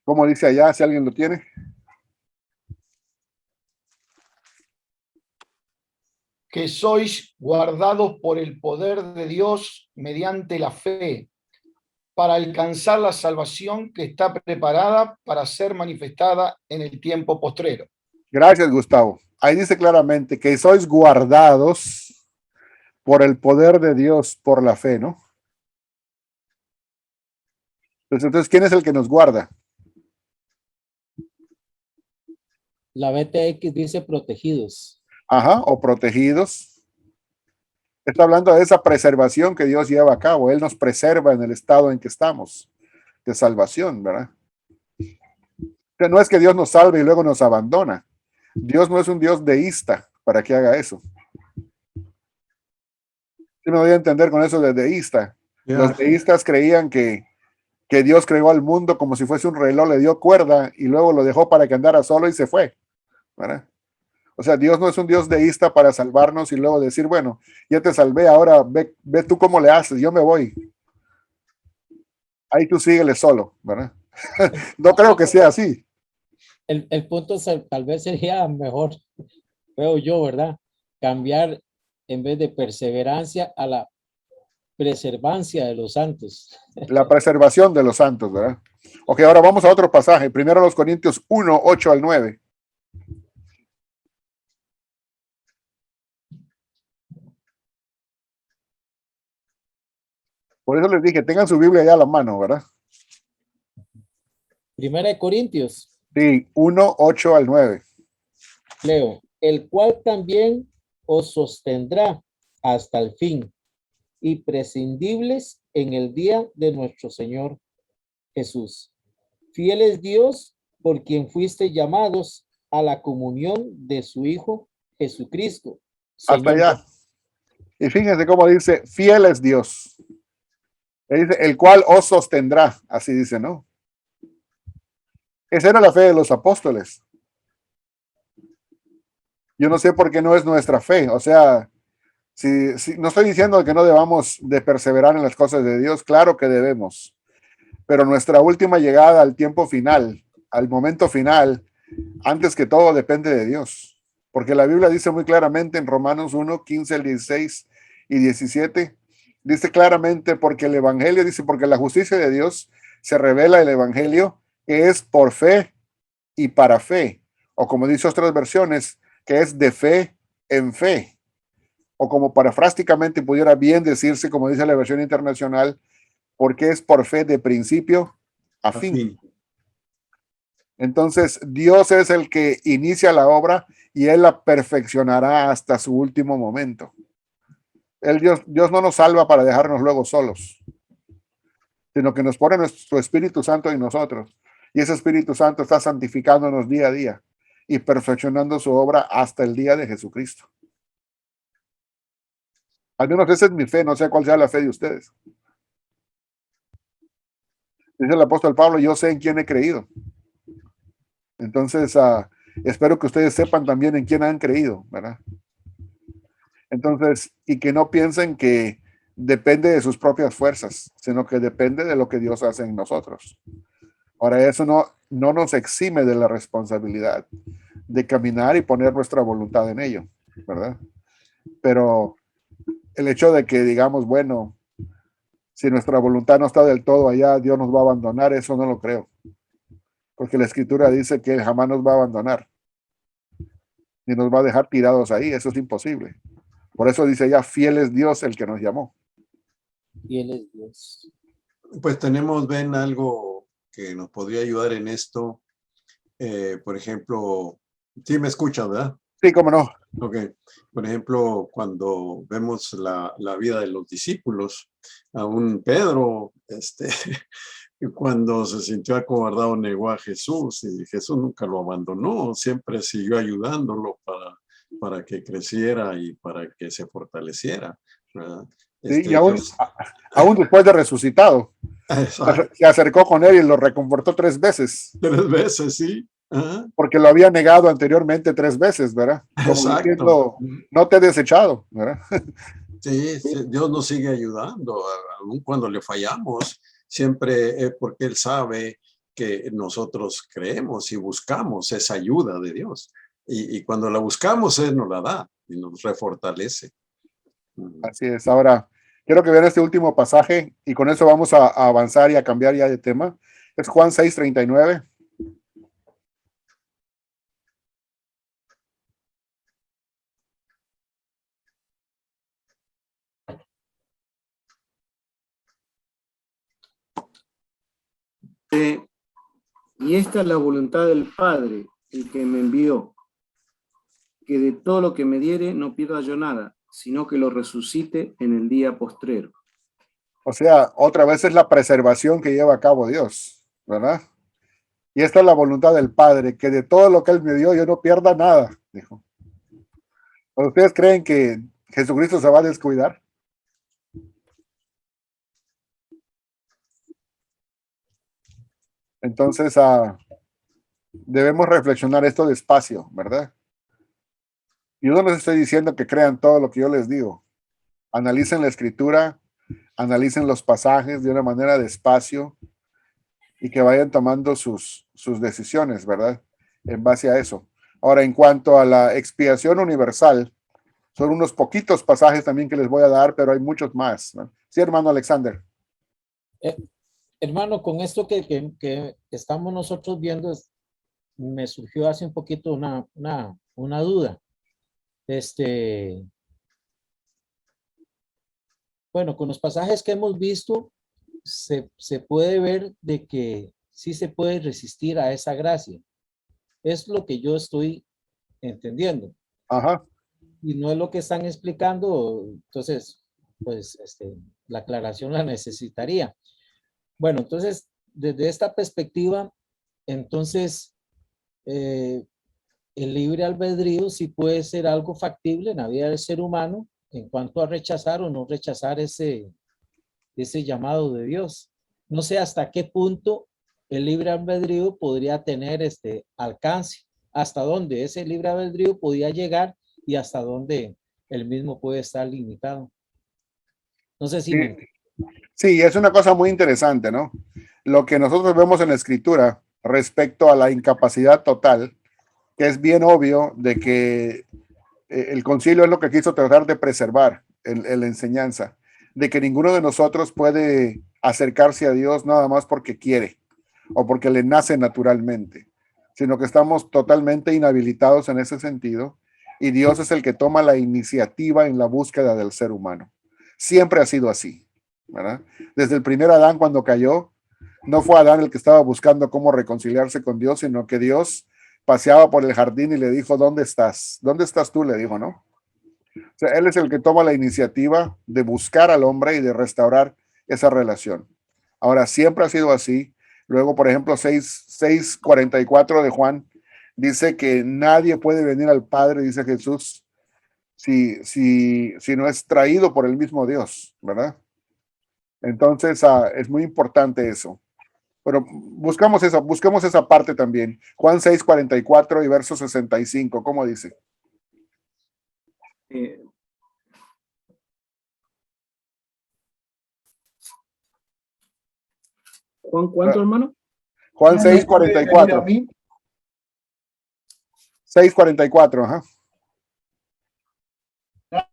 ¿Cómo dice allá? Si alguien lo tiene. Que sois guardados por el poder de Dios mediante la fe, para alcanzar la salvación que está preparada para ser manifestada en el tiempo postrero. Gracias, Gustavo. Ahí dice claramente que sois guardados por el poder de Dios por la fe, ¿no? Entonces, ¿quién es el que nos guarda? La BTX dice protegidos. Ajá, o protegidos. Está hablando de esa preservación que Dios lleva a cabo. Él nos preserva en el estado en que estamos de salvación, ¿verdad? Que no es que Dios nos salve y luego nos abandona. Dios no es un Dios deísta para que haga eso. Yo me voy a entender con eso de deísta. Los deístas creían que Dios creó al mundo como si fuese un reloj, le dio cuerda y luego lo dejó para que andara solo y se fue, ¿verdad? O sea, Dios no es un Dios deísta para salvarnos y luego decir, bueno, ya te salvé, ahora ve tú cómo le haces, yo me voy. Ahí tú síguele solo, ¿verdad? No creo que sea así. El punto tal vez sería mejor, veo yo, ¿verdad? Cambiar en vez de perseverancia a la preservancia de los santos. La preservación de los santos, ¿verdad? Ok, ahora vamos a otro pasaje. Primero los Corintios 1:8-9. Por eso les dije, tengan su Biblia ya a la mano, ¿verdad? Primera de Corintios, Sí, 1:8-9. leo, el cual también os sostendrá hasta el fin, y prescindibles en el día de nuestro Señor Jesús. Fiel es Dios, por quien fuiste llamados a la comunión de su Hijo Jesucristo. Hasta Señor. allá. Y fíjense cómo dice, fiel es Dios. Le dice, el cual os sostendrá. Así dice, ¿no? Esa era la fe de los apóstoles. Yo no sé por qué no es nuestra fe. O sea, si no estoy diciendo que no debamos de perseverar en las cosas de Dios, claro que debemos. Pero nuestra última llegada al tiempo final, al momento final, antes que todo depende de Dios. Porque la Biblia dice muy claramente en Romanos 1:15, 16 y 17, dice claramente porque el Evangelio, dice porque la justicia de Dios se revela el Evangelio que es por fe y para fe. O como dice otras versiones, que es de fe en fe. O como parafrásticamente pudiera bien decirse, como dice la versión internacional, porque es por fe de principio a fin. Entonces, Dios es el que inicia la obra y Él la perfeccionará hasta su último momento. Dios no nos salva para dejarnos luego solos, sino que nos pone su Espíritu Santo en nosotros. Y ese Espíritu Santo está santificándonos día a día y perfeccionando su obra hasta el día de Jesucristo. Al menos esa es mi fe, no sé cuál sea la fe de ustedes. Dice el apóstol Pablo, yo sé en quién he creído. Entonces, espero que ustedes sepan también en quién han creído, ¿verdad? Entonces, y que no piensen que depende de sus propias fuerzas, sino que depende de lo que Dios hace en nosotros. Ahora, eso no nos exime de la responsabilidad de caminar y poner nuestra voluntad en ello, ¿verdad? Pero el hecho de que digamos, bueno, si nuestra voluntad no está del todo allá, Dios nos va a abandonar, eso no lo creo. Porque la Escritura dice que Él jamás nos va a abandonar, ni nos va a dejar tirados ahí, eso es imposible. Por eso dice ya, fiel es Dios el que nos llamó. Fiel es Dios. Pues tenemos, ven, algo que nos podría ayudar en esto. Por ejemplo, sí me escuchas, ¿verdad? Sí, cómo no. Ok. Por ejemplo, cuando vemos la vida de los discípulos, aún Pedro, cuando se sintió acobardado, negó a Jesús y Jesús nunca lo abandonó, siempre siguió ayudándolo para que creciera y para que se fortaleciera, ¿verdad? Sí, y aún después de resucitado, se acercó con él y lo reconfortó 3 veces. 3 veces, sí. Ajá. Porque lo había negado anteriormente 3 veces, ¿verdad? Como Exacto. diciendo, no te he desechado, ¿verdad? Sí, Dios nos sigue ayudando, aun cuando le fallamos, siempre es porque Él sabe que nosotros creemos y buscamos esa ayuda de Dios. Y cuando la buscamos, Él nos la da y nos refortalece. Así es. Ahora, quiero que vean este último pasaje y con eso vamos a avanzar y a cambiar ya de tema. Es Juan 6:39. Y esta es la voluntad del Padre, el que me envió, que de todo lo que me diere no pierda yo nada, sino que lo resucite en el día postrero. O sea, otra vez es la preservación que lleva a cabo Dios, ¿verdad? Y esta es la voluntad del Padre, que de todo lo que Él me dio yo no pierda nada, dijo. ¿Ustedes creen que Jesucristo se va a descuidar? Entonces, debemos reflexionar esto despacio, ¿verdad? Yo no les estoy diciendo que crean todo lo que yo les digo. Analicen la escritura, analicen los pasajes de una manera despacio y que vayan tomando sus decisiones, ¿verdad? En base a eso. Ahora, en cuanto a la expiación universal, son unos poquitos pasajes también que les voy a dar, pero hay muchos más, ¿no? Sí, hermano Alexander. Hermano, con esto que estamos nosotros viendo, me surgió hace un poquito una duda. Bueno, con los pasajes que hemos visto, se puede ver de que sí se puede resistir a esa gracia. Es lo que yo estoy entendiendo. Ajá. Y no es lo que están explicando, entonces, pues, la aclaración la necesitaría. Bueno, entonces, desde esta perspectiva, entonces, el libre albedrío sí puede ser algo factible en la vida del ser humano en cuanto a rechazar o no rechazar ese llamado de Dios. No sé hasta qué punto el libre albedrío podría tener alcance, hasta dónde ese libre albedrío podía llegar y hasta dónde el mismo puede estar limitado. No sé si... Sí, es una cosa muy interesante, ¿no? Lo que nosotros vemos en la escritura respecto a la incapacidad total, que es bien obvio de que el concilio es lo que quiso tratar de preservar en la enseñanza, de que ninguno de nosotros puede acercarse a Dios nada más porque quiere o porque le nace naturalmente, sino que estamos totalmente inhabilitados en ese sentido y Dios es el que toma la iniciativa en la búsqueda del ser humano. Siempre ha sido así, ¿verdad? Desde el primer Adán cuando cayó, no fue Adán el que estaba buscando cómo reconciliarse con Dios, sino que Dios paseaba por el jardín y le dijo, ¿dónde estás? ¿Dónde estás tú? Le dijo, ¿no? O sea, Él es el que toma la iniciativa de buscar al hombre y de restaurar esa relación. Ahora, siempre ha sido así. Luego, por ejemplo, 6:44 de Juan dice que nadie puede venir al Padre, dice Jesús, si no es traído por el mismo Dios, ¿verdad? Entonces, es muy importante eso. Pero busquemos esa parte también. Juan 6:44 y verso 65, ¿cómo dice? Eh, Juan, ¿cuánto, hermano? Juan Nadie puede venir a 6:44. mí, 6:44, ajá.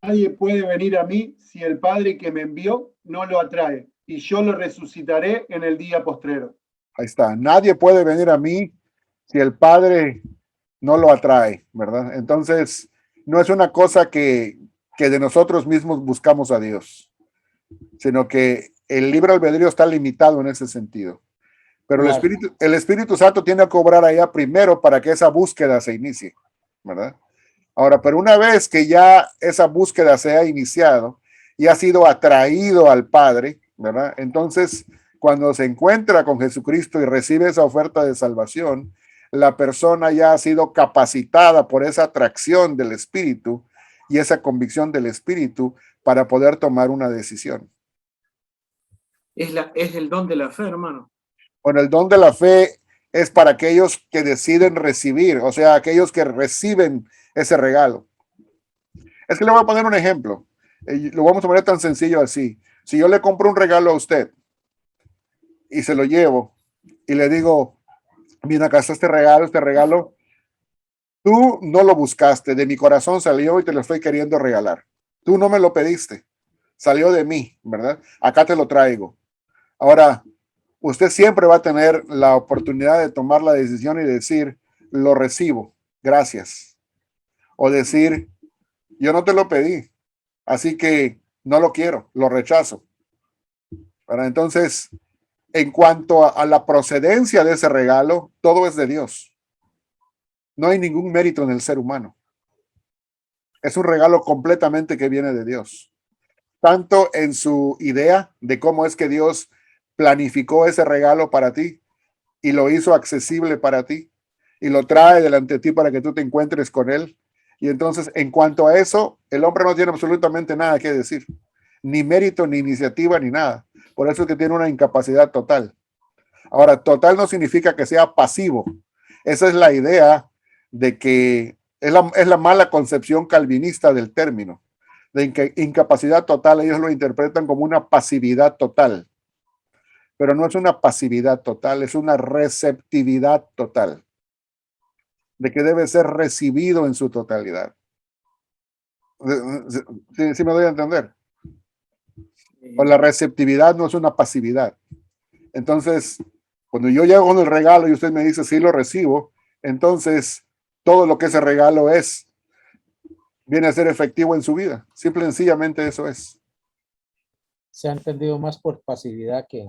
nadie puede venir a mí si el Padre que me envió no lo atrae, y yo lo resucitaré en el día postrero. Ahí está. Nadie puede venir a mí si el Padre no lo atrae, ¿verdad? Entonces, no es una cosa que de nosotros mismos buscamos a Dios, sino que el libre albedrío está limitado en ese sentido. Pero Claro. el Espíritu Santo tiene que obrar allá primero para que esa búsqueda se inicie, ¿verdad? Ahora, pero una vez que ya esa búsqueda se ha iniciado y ha sido atraído al Padre, ¿verdad? Entonces, cuando se encuentra con Jesucristo y recibe esa oferta de salvación, la persona ya ha sido capacitada por esa atracción del Espíritu y esa convicción del Espíritu para poder tomar una decisión. Es el don de la fe, hermano. Bueno, el don de la fe es para aquellos que deciden recibir, o sea, aquellos que reciben ese regalo. Es que le voy a poner un ejemplo. Lo vamos a poner tan sencillo así. Si yo le compro un regalo a usted y se lo llevo y le digo, mira, acá está este regalo, tú no lo buscaste, de mi corazón salió y te lo estoy queriendo regalar. Tú no me lo pediste, salió de mí, ¿verdad? Acá te lo traigo. Ahora, usted siempre va a tener la oportunidad de tomar la decisión y decir, lo recibo, gracias. O decir, yo no te lo pedí, así que no lo quiero, lo rechazo. ¿Verdad? Entonces, en cuanto a la procedencia de ese regalo, todo es de Dios. No hay ningún mérito en el ser humano. Es un regalo completamente que viene de Dios. Tanto en su idea de cómo es que Dios planificó ese regalo para ti y lo hizo accesible para ti y lo trae delante de ti para que tú te encuentres con él. Y entonces, en cuanto a eso, el hombre no tiene absolutamente nada que decir, ni mérito, ni iniciativa, ni nada. Por eso es que tiene una incapacidad total. Ahora, total no significa que sea pasivo. Esa es la idea de que es la mala concepción calvinista del término. De incapacidad total, ellos lo interpretan como una pasividad total. Pero no es una pasividad total, es una receptividad total. De que debe ser recibido en su totalidad. ¿Sí me doy a entender? O la receptividad no es una pasividad. Entonces, cuando yo llego con el regalo y usted me dice, sí lo recibo, entonces todo lo que ese regalo viene a ser efectivo en su vida. Simple y sencillamente eso es. Se ha entendido más por pasividad que...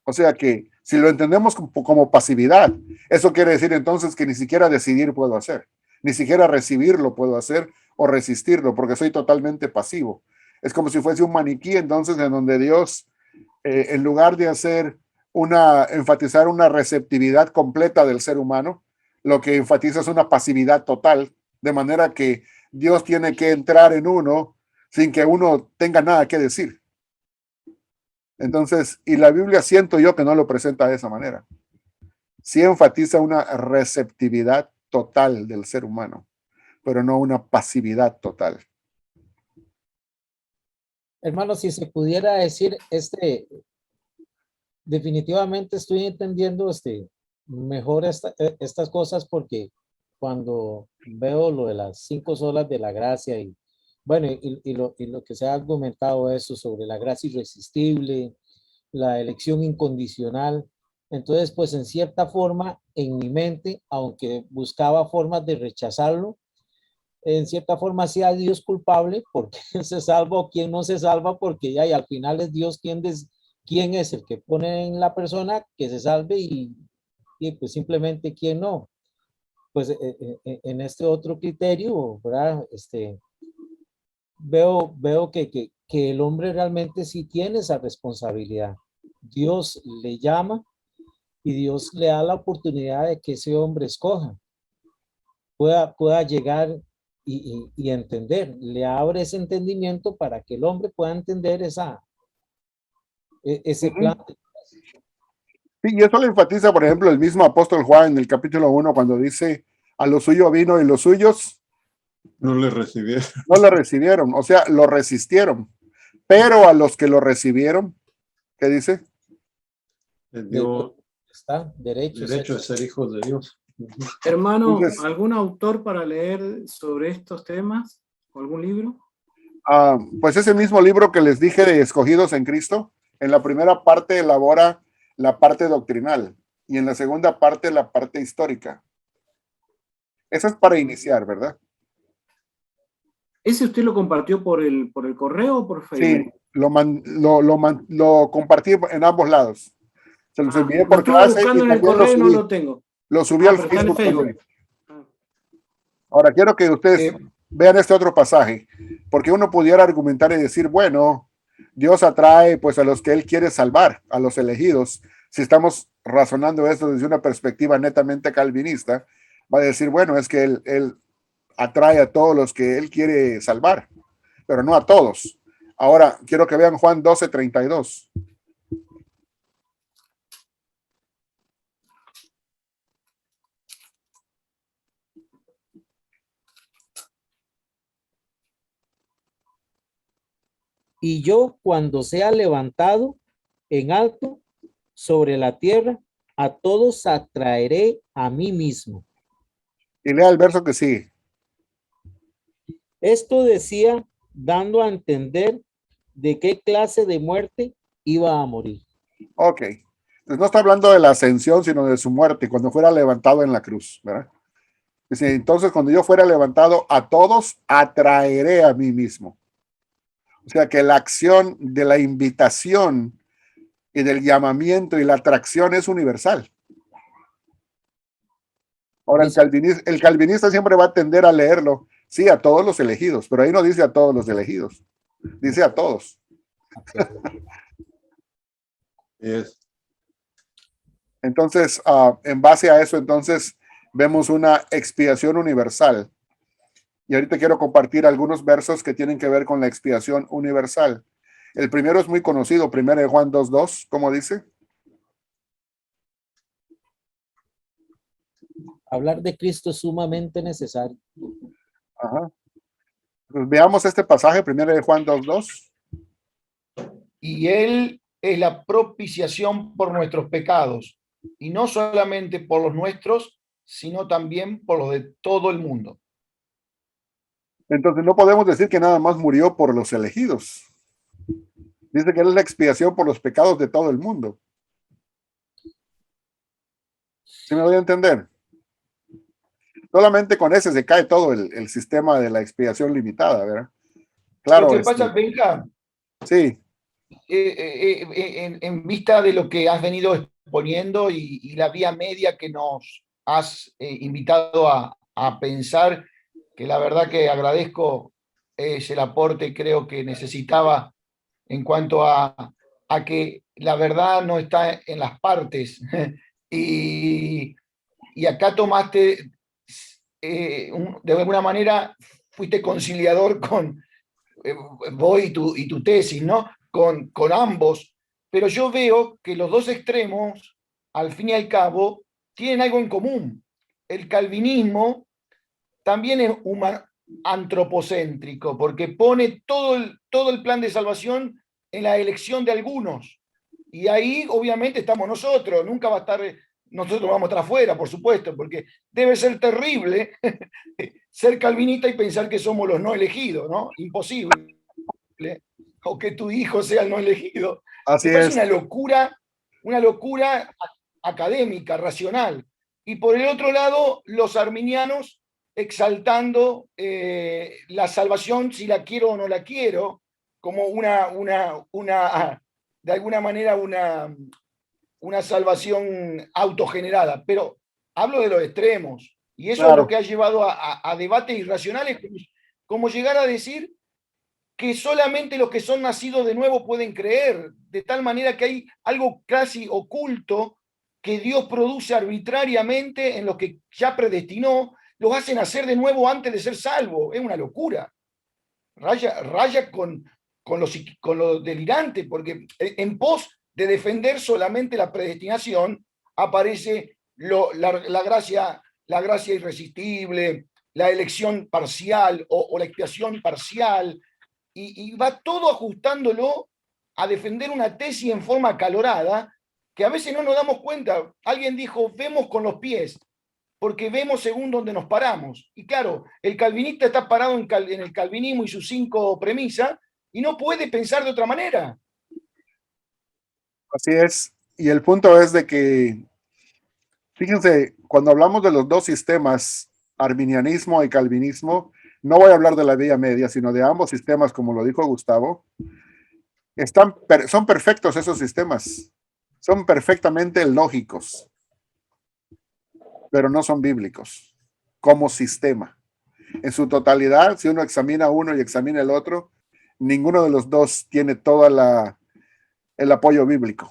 O sea que si lo entendemos como pasividad, eso quiere decir entonces que ni siquiera decidir puedo hacer, ni siquiera recibirlo puedo hacer o resistirlo, porque soy totalmente pasivo. Es como si fuese un maniquí, entonces, en donde Dios, en lugar de enfatizar una receptividad completa del ser humano, lo que enfatiza es una pasividad total, de manera que Dios tiene que entrar en uno sin que uno tenga nada que decir. Entonces, y la Biblia siento yo que no lo presenta de esa manera. Sí enfatiza una receptividad total del ser humano, pero no una pasividad total. Hermano, si se pudiera decir, definitivamente estoy entendiendo mejor estas cosas, porque cuando veo lo de las 5 solas de la gracia y bueno, y lo que se ha argumentado eso sobre la gracia irresistible, la elección incondicional, entonces pues en cierta forma en mi mente, aunque buscaba formas de rechazarlo, en cierta forma hacía a Dios culpable porque se salva o quien no se salva, porque ya y al final es Dios quien es el que pone en la persona que se salve y pues simplemente quien no. Pues en este otro criterio, ¿verdad? veo que el hombre realmente sí tiene esa responsabilidad. Dios le llama y Dios le da la oportunidad de que ese hombre escoja, pueda llegar y entender. Le abre ese entendimiento para que el hombre pueda entender ese plan. Sí, y eso lo enfatiza, por ejemplo, el mismo apóstol Juan en el capítulo 1, cuando dice, a lo suyo vino y los suyos No le recibieron. no lo recibieron, o sea, lo resistieron. Pero a los que lo recibieron, ¿qué dice? Les dio Está derecho. derecho de ser hijos de Dios. Hermano, Entonces, ¿algún autor para leer sobre estos temas? ¿O algún libro? Pues ese mismo libro que les dije de Escogidos en Cristo, en la primera parte elabora la parte doctrinal y en la segunda parte la parte histórica. Esa es para iniciar, ¿verdad? ¿Ese usted lo compartió por el correo o por Sí, Facebook? lo compartí en ambos lados. Se los envié Lo por estuve clase y buscando en el también lo correo y no subí. lo tengo. Lo subí al Pero está en el Facebook Facebook. también. Ahora quiero que ustedes vean este otro pasaje, porque uno pudiera argumentar y decir, bueno, Dios atrae pues a los que Él quiere salvar, a los elegidos. Si estamos razonando esto desde una perspectiva netamente calvinista, va a decir, bueno, es que Él atrae a todos los que Él quiere salvar, pero no a todos. Ahora, quiero que vean Juan 12:32. Y yo, cuando sea levantado en alto sobre la tierra, a todos atraeré a mí mismo. Y lea el verso que sigue. Esto decía, dando a entender de qué clase de muerte iba a morir. Ok. Entonces no está hablando de la ascensión, sino de su muerte, cuando fuera levantado en la cruz, ¿verdad? Dice, entonces cuando yo fuera levantado, a todos atraeré a mí mismo. O sea que la acción de la invitación y del llamamiento y la atracción es universal. Ahora, el calvinista siempre va a tender a leerlo, sí, a todos los elegidos, pero ahí no dice a todos los elegidos, dice a todos. Es, Entonces, en base a eso, entonces, vemos una expiación universal. Y ahorita quiero compartir algunos versos que tienen que ver con la expiación universal. El primero es muy conocido, 1 Juan 2:2, ¿cómo dice? Hablar de Cristo es sumamente necesario. Ajá. Pues veamos este pasaje, 1 Juan 2:2. Y Él es la propiciación por nuestros pecados, y no solamente por los nuestros, sino también por los de todo el mundo. Entonces no podemos decir que nada más murió por los elegidos. Dice que Él es la expiación por los pecados de todo el mundo. ¿Sí me voy a entender? Solamente con ese se cae todo el sistema de la expiación limitada, ¿verdad? Claro, Lo que pasa, Benja, sí, en vista de lo que has venido exponiendo y la vía media que nos has invitado a pensar, que la verdad que agradezco es el aporte, creo que necesitaba en cuanto a que la verdad no está en las partes. Y acá tomaste, de alguna manera, fuiste conciliador con vos y tu tesis, ¿no? Con ambos, pero yo veo que los dos extremos, al fin y al cabo, tienen algo en común. El calvinismo también es antropocéntrico, porque pone todo el plan de salvación en la elección de algunos. Y ahí, obviamente, estamos nosotros, nunca va a estar, nosotros vamos a estar afuera, por supuesto, porque debe ser terrible ser calvinista y pensar que somos los no elegidos, ¿no? Imposible. O que tu hijo sea el no elegido. así Me parece es. una locura académica, racional. Y por el otro lado, los arminianos exaltando la salvación, si la quiero o no la quiero, como de alguna manera una salvación autogenerada. Pero hablo de los extremos, y eso es lo Claro. que ha llevado a debates irracionales, como llegar a decir que solamente los que son nacidos de nuevo pueden creer, de tal manera que hay algo casi oculto que Dios produce arbitrariamente en los que ya predestinó, los hacen nacer de nuevo antes de ser salvos. Es una locura. Raya con lo delirante, porque en pos de defender solamente la predestinación aparece la gracia irresistible, la elección parcial o la expiación parcial, y va todo ajustándolo a defender una tesis en forma acalorada, que a veces no nos damos cuenta. Alguien dijo, vemos con los pies, porque vemos según donde nos paramos. Y claro, el calvinista está parado en el calvinismo y sus 5 premisas, y no puede pensar de otra manera. Así es. Y el punto es de que, fíjense, cuando hablamos de los dos sistemas, arminianismo y calvinismo, no voy a hablar de la vía media, sino de ambos sistemas, como lo dijo Gustavo. Son perfectos esos sistemas, son perfectamente lógicos, pero no son bíblicos como sistema. En su totalidad, si uno examina uno y examina el otro, ninguno de los dos tiene todo el apoyo bíblico.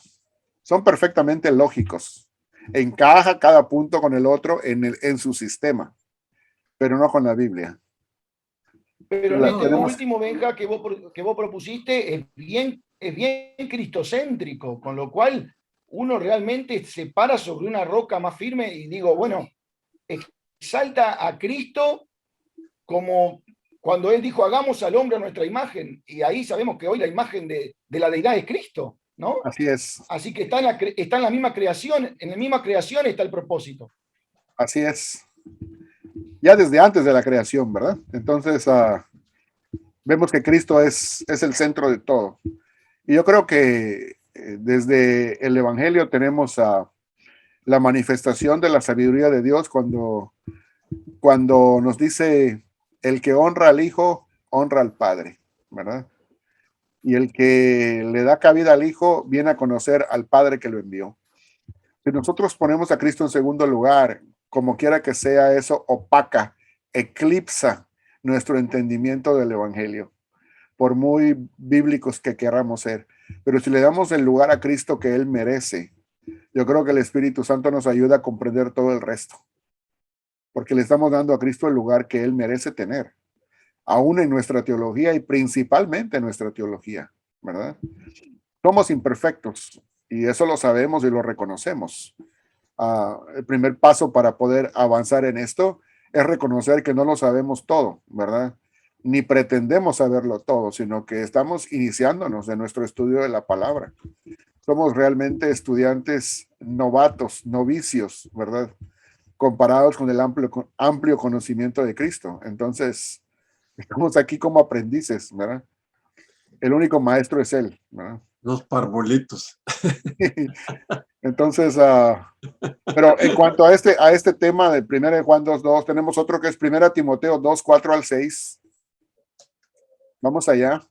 Son perfectamente lógicos. Encaja cada punto con el otro en su sistema, pero no con la Biblia. Pero en este último, Benja, que vos propusiste, es bien cristocéntrico, con lo cual uno realmente se para sobre una roca más firme y digo, bueno, exalta a Cristo como cuando él dijo, hagamos al hombre a nuestra imagen, y ahí sabemos que hoy la imagen de la deidad es Cristo, ¿no? Así es. Así que está en la misma creación, en la misma creación está el propósito. Así es. Ya desde antes de la creación, ¿verdad? Entonces, vemos que Cristo es el centro de todo. Y yo creo que desde el Evangelio tenemos la manifestación de la sabiduría de Dios cuando nos dice, el que honra al Hijo, honra al Padre, ¿verdad? Y el que le da cabida al Hijo, viene a conocer al Padre que lo envió. Si nosotros ponemos a Cristo en segundo lugar, como quiera que sea, eso opaca, eclipsa nuestro entendimiento del Evangelio, por muy bíblicos que queramos ser. Pero si le damos el lugar a Cristo que Él merece, yo creo que el Espíritu Santo nos ayuda a comprender todo el resto, porque le estamos dando a Cristo el lugar que Él merece tener, aún en nuestra teología y principalmente en nuestra teología, ¿verdad? Somos imperfectos y eso lo sabemos y lo reconocemos. El primer paso para poder avanzar en esto es reconocer que no lo sabemos todo, ¿verdad? Ni pretendemos saberlo todo, sino que estamos iniciándonos en nuestro estudio de la palabra. Somos realmente estudiantes novatos, novicios, ¿verdad? Comparados con el amplio conocimiento de Cristo. Entonces, estamos aquí como aprendices, ¿verdad? El único maestro es Él, ¿verdad? Los parvulitos. Entonces, pero en cuanto a este tema de 1 Juan 2:2, tenemos otro que es 1 Timoteo 2:4-6. Vamos allá.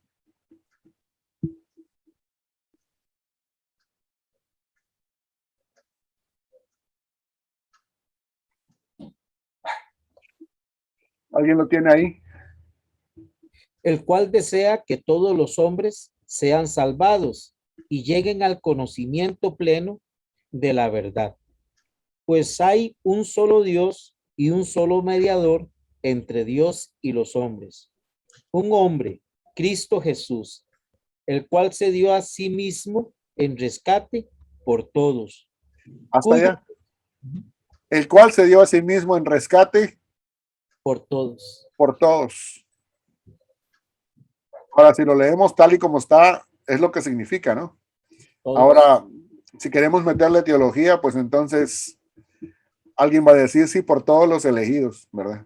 ¿Alguien lo tiene ahí? El cual desea que todos los hombres sean salvados y lleguen al conocimiento pleno de la verdad. Pues hay un solo Dios y un solo mediador entre Dios y los hombres. Un hombre, Cristo Jesús, el cual se dio a sí mismo en rescate por todos. Hasta allá. El cual se dio a sí mismo en rescate por todos. Por todos. Ahora, si lo leemos tal y como está, es lo que significa, ¿no? Todos. Ahora, si queremos meterle teología, pues entonces alguien va a decir sí por todos los elegidos, ¿verdad?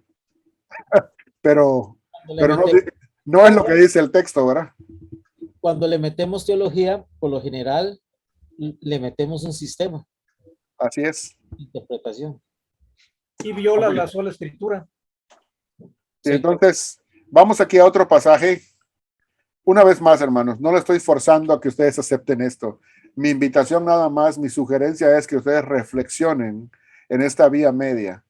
pero no es lo que dice el texto, ¿verdad? Cuando le metemos teología, por lo general, le metemos un sistema. Así es. Interpretación. Y viola la sola escritura. Sí, entonces, vamos aquí a otro pasaje. Una vez más, hermanos, no le estoy forzando a que ustedes acepten esto. Mi invitación nada más, mi sugerencia es que ustedes reflexionen en esta vía media.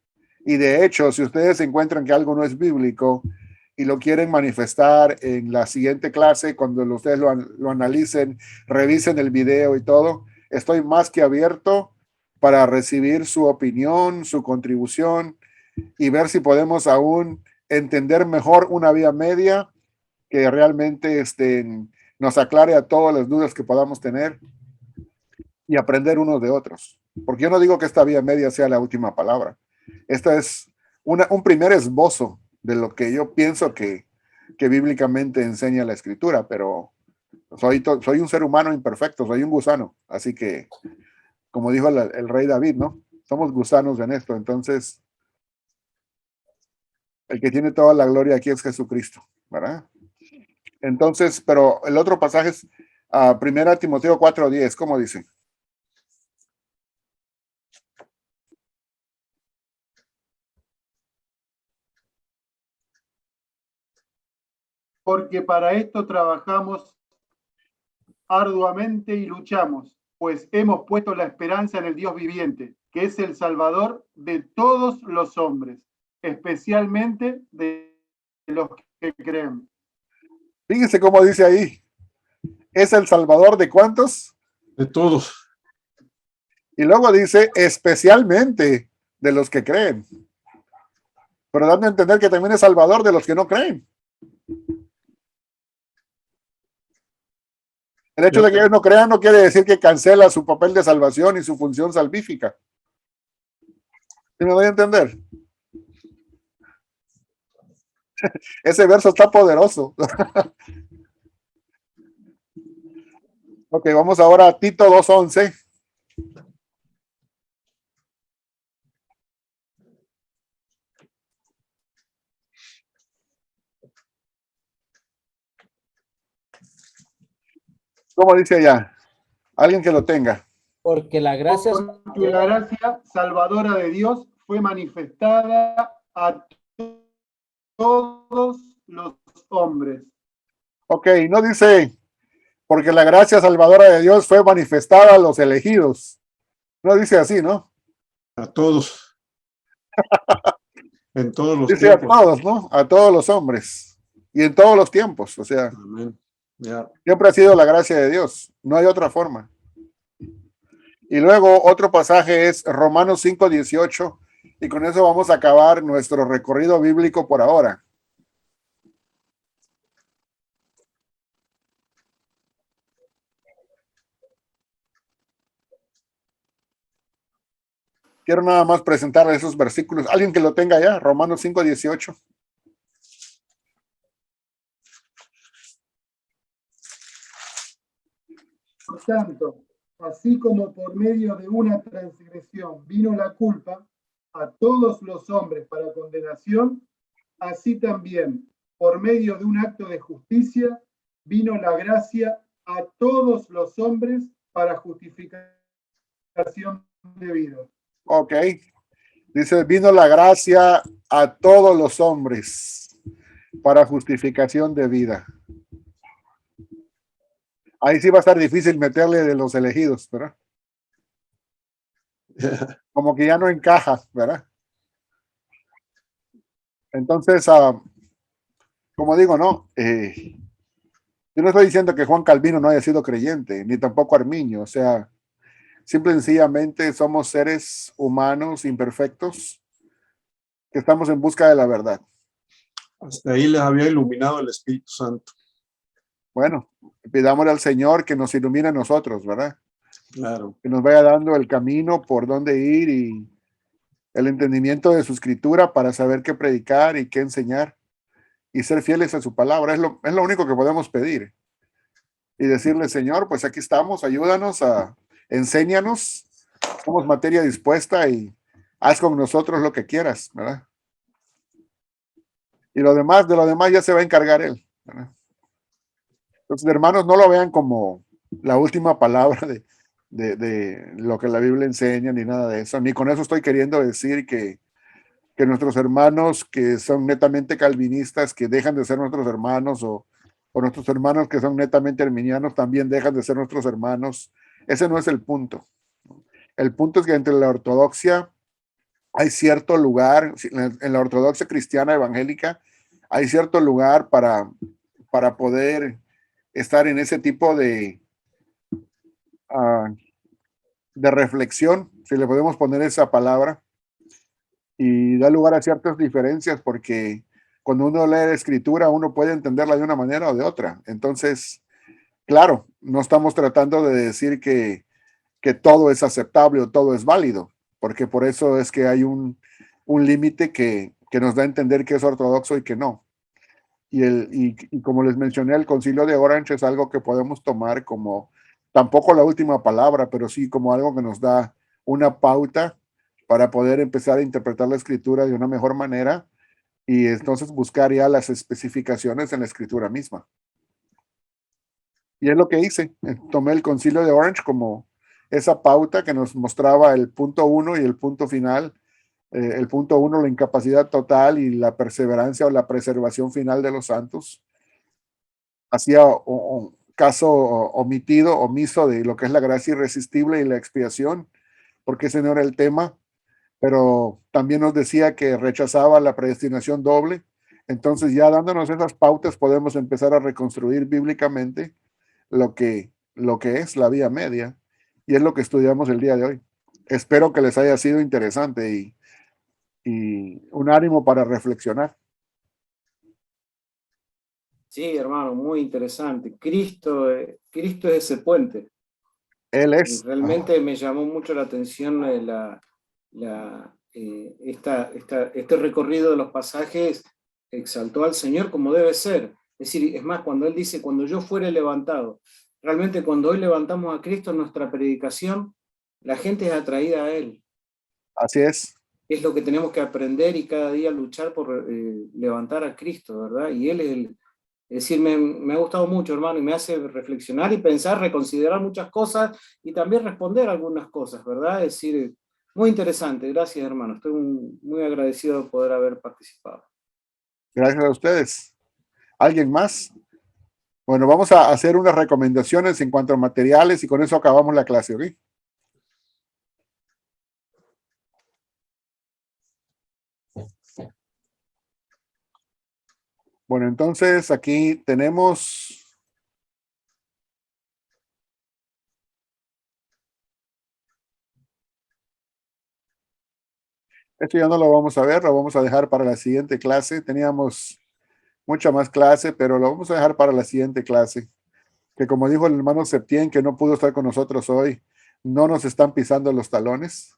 Y de hecho, si ustedes encuentran que algo no es bíblico, y lo quieren manifestar en la siguiente clase, cuando ustedes lo analicen, revisen el video y todo, estoy más que abierto para recibir su opinión, su contribución y ver si podemos aún entender mejor una vía media que realmente nos aclare a todas las dudas que podamos tener y aprender unos de otros. Porque yo no digo que esta vía media sea la última palabra. Esta es un primer esbozo de lo que yo pienso que bíblicamente enseña la escritura, pero soy un ser humano imperfecto, soy un gusano. Así que, como dijo el rey David, ¿no? Somos gusanos en esto. Entonces, el que tiene toda la gloria aquí es Jesucristo, ¿verdad? Entonces, pero el otro pasaje es 1 Timoteo 4:10, ¿cómo dice? Porque para esto trabajamos arduamente y luchamos, pues hemos puesto la esperanza en el Dios viviente, que es el Salvador de todos los hombres, especialmente de los que creen. Fíjense cómo dice ahí, es el Salvador de ¿cuántos? De todos. Y luego dice, especialmente de los que creen. Pero dando a entender que también es Salvador de los que no creen. El hecho de que ellos no crean no quiere decir que cancela su papel de salvación y su función salvífica. ¿Sí me doy a entender? Ese verso está poderoso. Ok, vamos ahora a Tito 2:11. ¿Cómo dice allá? Alguien que lo tenga. Porque la gracia, Porque la gracia salvadora de Dios fue manifestada a todos los hombres. Ok, no dice, porque la gracia salvadora de Dios fue manifestada a los elegidos. No dice así, ¿no? A todos. En todos los Dice tiempos. a todos, ¿no? A todos los hombres. Y en todos los tiempos. O sea, Amén. Ya. siempre ha sido la gracia de Dios. No hay otra forma. Y luego otro pasaje es Romanos 5:18. Y con eso vamos a acabar nuestro recorrido bíblico por ahora. Quiero nada más presentarles esos versículos. Alguien que lo tenga ya, Romanos 5:18. Por tanto, así como por medio de una transgresión vino la culpa a todos los hombres para condenación, así también por medio de un acto de justicia vino la gracia a todos los hombres para justificación de vida. Ok. Dice, vino la gracia a todos los hombres para justificación de vida. Ahí sí va a estar difícil meterle de los elegidos, ¿verdad? Como que ya no encaja, ¿verdad? Entonces, como digo, no, yo no estoy diciendo que Juan Calvino no haya sido creyente, ni tampoco Arminio, o sea, simple y sencillamente somos seres humanos imperfectos que estamos en busca de la verdad. Hasta ahí les había iluminado el Espíritu Santo. Bueno, pidámosle al Señor que nos ilumine a nosotros, ¿verdad? Claro. Que nos vaya dando el camino por dónde ir y el entendimiento de su escritura para saber qué predicar y qué enseñar y ser fieles a su palabra. Es lo único que podemos pedir. Y decirle, Señor, pues aquí estamos, ayúdanos, enséñanos, somos materia dispuesta y haz con nosotros lo que quieras, ¿verdad? Y de lo demás ya se va a encargar Él, ¿verdad? Entonces, hermanos, no lo vean como la última palabra de lo que la Biblia enseña, ni nada de eso. Ni con eso estoy queriendo decir que nuestros hermanos que son netamente calvinistas, que dejan de ser nuestros hermanos, o nuestros hermanos que son netamente arminianos, también dejan de ser nuestros hermanos. Ese no es el punto. El punto es que entre la ortodoxia hay cierto lugar, en la ortodoxia cristiana evangélica, hay cierto lugar para poder estar en ese tipo ah, de reflexión, si le podemos poner esa palabra, y da lugar a ciertas diferencias porque cuando uno lee la escritura uno puede entenderla de una manera o de otra. Entonces, claro, no estamos tratando de decir que todo es aceptable o todo es válido, porque por eso es que hay un límite que nos da a entender que es ortodoxo y que no. Y como les mencioné, el Concilio de Orange es algo que podemos tomar como, tampoco la última palabra, pero sí como algo que nos da una pauta para poder empezar a interpretar la escritura de una mejor manera y entonces buscar ya las especificaciones en la escritura misma. Y es lo que hice. Tomé el Concilio de Orange como esa pauta que nos mostraba el punto 1 y el punto final. El punto 1, la incapacidad total y la perseverancia o la preservación final de los santos. Hacía un caso omitido, omiso de lo que es la gracia irresistible y la expiación, porque ese no era el tema, pero también nos decía que rechazaba la predestinación doble. Entonces ya dándonos esas pautas podemos empezar a reconstruir bíblicamente lo que es la vía media, y es lo que estudiamos el día de hoy. Espero que les haya sido interesante y un ánimo para reflexionar. Sí, hermano, muy interesante. Cristo es ese puente. Él Y es. realmente me llamó mucho la atención este recorrido de los pasajes. Exaltó al Señor como debe ser. Es decir, es más, cuando Él dice, cuando yo fuere levantado, realmente cuando hoy levantamos a Cristo en nuestra predicación, la gente es atraída a Él. Así es. Es lo que tenemos que aprender y cada día luchar por levantar a Cristo, ¿verdad? Y Él es es decir, me ha gustado mucho, hermano, y me hace reflexionar y pensar, reconsiderar muchas cosas y también responder algunas cosas, ¿verdad? Es decir, muy interesante. Gracias, hermano. Estoy muy agradecido de poder haber participado. Gracias a ustedes. ¿Alguien más? Bueno, vamos a hacer unas recomendaciones en cuanto a materiales y con eso acabamos la clase, ¿ok? Bueno, entonces aquí tenemos esto ya no lo vamos a ver, lo vamos a dejar para la siguiente clase. Teníamos mucha más clase, pero lo vamos a dejar para la siguiente clase. Que como dijo el hermano Septién, que no pudo estar con nosotros hoy, no nos están pisando los talones.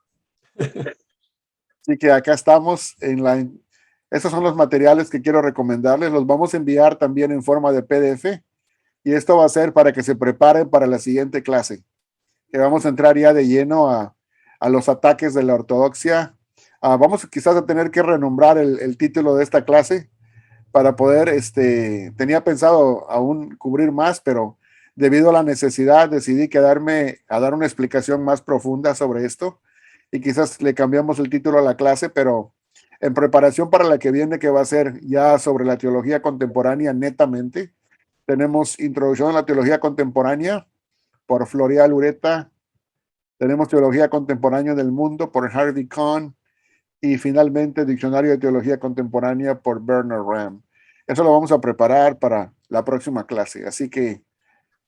Así que acá estamos estos son los materiales que quiero recomendarles. Los vamos a enviar también en forma de PDF y esto va a ser para que se preparen para la siguiente clase, que vamos a entrar ya de lleno a los ataques de la ortodoxia. Vamos quizás a tener que renombrar el título de esta clase para poder, tenía pensado aún cubrir más, pero debido a la necesidad decidí quedarme a dar una explicación más profunda sobre esto y quizás le cambiamos el título a la clase, pero en preparación para la que viene, que va a ser ya sobre la teología contemporánea netamente, tenemos Introducción a la Teología Contemporánea por Florial Ureta, tenemos Teología Contemporánea del Mundo por Hardy Kahn y finalmente Diccionario de Teología Contemporánea por Bernard Ram. Eso lo vamos a preparar para la próxima clase. Así que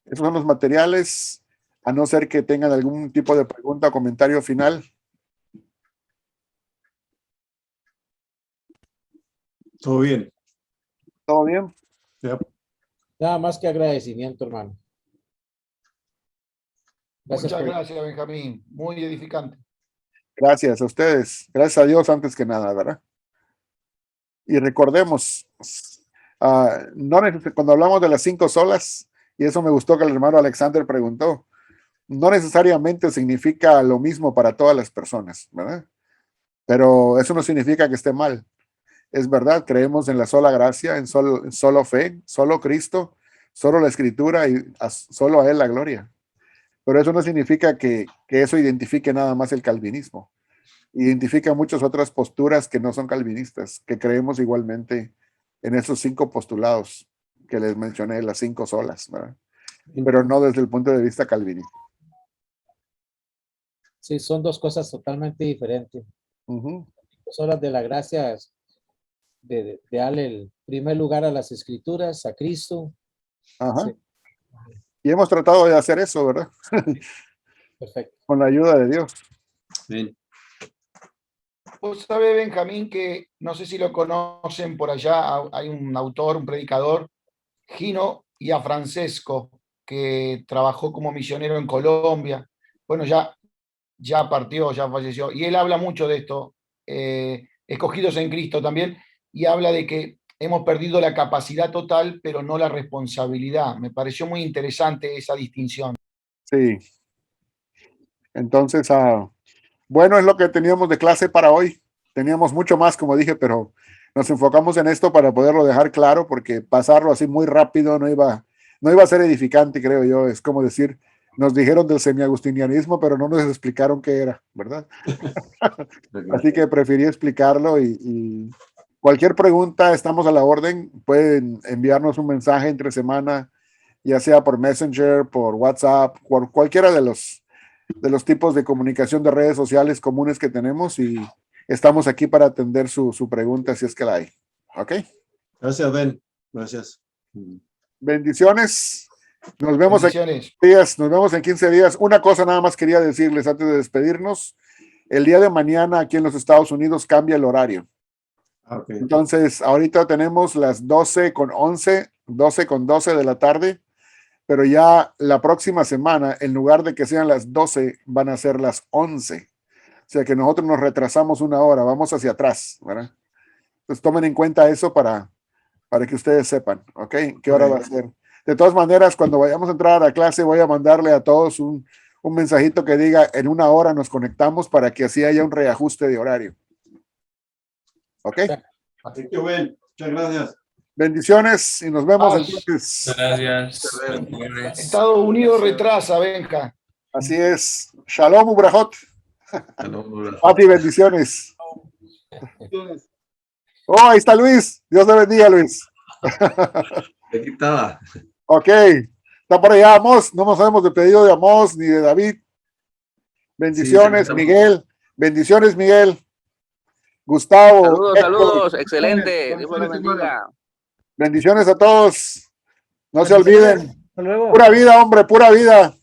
esos son los materiales, a no ser que tengan algún tipo de pregunta o comentario final. Todo bien. ¿Todo bien? Ya. Nada más que agradecimiento, hermano. Gracias Muchas por- gracias, Benjamín. Muy edificante. Gracias a ustedes. Gracias a Dios antes que nada, ¿verdad? Y recordemos, cuando hablamos de las 5 solas, y eso me gustó que el hermano Alexander preguntó, no necesariamente significa lo mismo para todas las personas, ¿verdad? Pero eso no significa que esté mal. Es verdad, creemos en la sola gracia, en solo fe, solo Cristo, solo la Escritura y solo a Él la gloria. Pero eso no significa que eso identifique nada más el calvinismo. Identifica muchas otras posturas que no son calvinistas, que creemos igualmente en esos 5 postulados que les mencioné, las 5 solas, ¿verdad? Pero no desde el punto de vista calvinista. Sí, son dos cosas totalmente diferentes. Uh-huh. 2 horas de la gracia de darle el primer lugar a las escrituras, a Cristo. Ajá. Sí, Y hemos tratado de hacer eso, ¿verdad? perfecto. Con la ayuda de Dios. Bien. Vos sabés, Benjamín, que no sé si lo conocen por allá, hay un autor, un predicador, Gino Iafrancesco, que trabajó como misionero en Colombia. Bueno, ya partió, ya falleció, y él habla mucho de esto, escogidos en Cristo también, y habla de que hemos perdido la capacidad total, pero no la responsabilidad. Me pareció muy interesante esa distinción. Sí. Entonces, bueno, es lo que teníamos de clase para hoy. Teníamos mucho más, como dije, pero nos enfocamos en esto para poderlo dejar claro, porque pasarlo así muy rápido no iba a ser edificante, creo yo. Es como decir, nos dijeron del semiagustinianismo, pero no nos explicaron qué era, ¿verdad? Así que preferí explicarlo y cualquier pregunta, estamos a la orden. Pueden enviarnos un mensaje entre semana, ya sea por Messenger, por WhatsApp, por cualquiera de los tipos de comunicación de redes sociales comunes que tenemos, y estamos aquí para atender su pregunta si es que la hay. ¿Ok? Gracias, Ben. Gracias. Bendiciones. Nos vemos Bendiciones. nos vemos en 15 días. Una cosa nada más quería decirles antes de despedirnos. El día de mañana aquí en los Estados Unidos cambia el horario. Okay. Entonces, ahorita tenemos las 12:11, 12:12 de la tarde, pero ya la próxima semana, en lugar de que sean las 12, van a ser las 11. O sea que nosotros nos retrasamos una hora, vamos hacia atrás, ¿verdad? Entonces tomen en cuenta eso para que ustedes sepan, ¿ok? ¿Qué hora va a ser? De todas maneras, cuando vayamos a entrar a la clase, voy a mandarle a todos un mensajito que diga, en una hora nos conectamos, para que así haya un reajuste de horario. ¿Ok? Thank you, Ben. Muchas gracias. Bendiciones y nos vemos Paz. entonces. Gracias. Bendiciones. Estados Unidos retrasa, Benja. Así es. Shalom, Ubrajot. Saludos. Paz y bendiciones. Bendiciones. Oh, ahí está Luis. Dios te bendiga, Luis. Aquí estaba. Ok. Está por allá Amos. No nos sabemos de pedido de Amos ni de David. Bendiciones, Sí, Miguel. Bendiciones, Miguel. Gustavo. Saludos, Héctor. saludos, excelente. Dios me lo Bendiciones, bendiga. Bendiciones a todos. No se Bendiciones. olviden. Hasta luego. Pura vida, hombre, pura vida.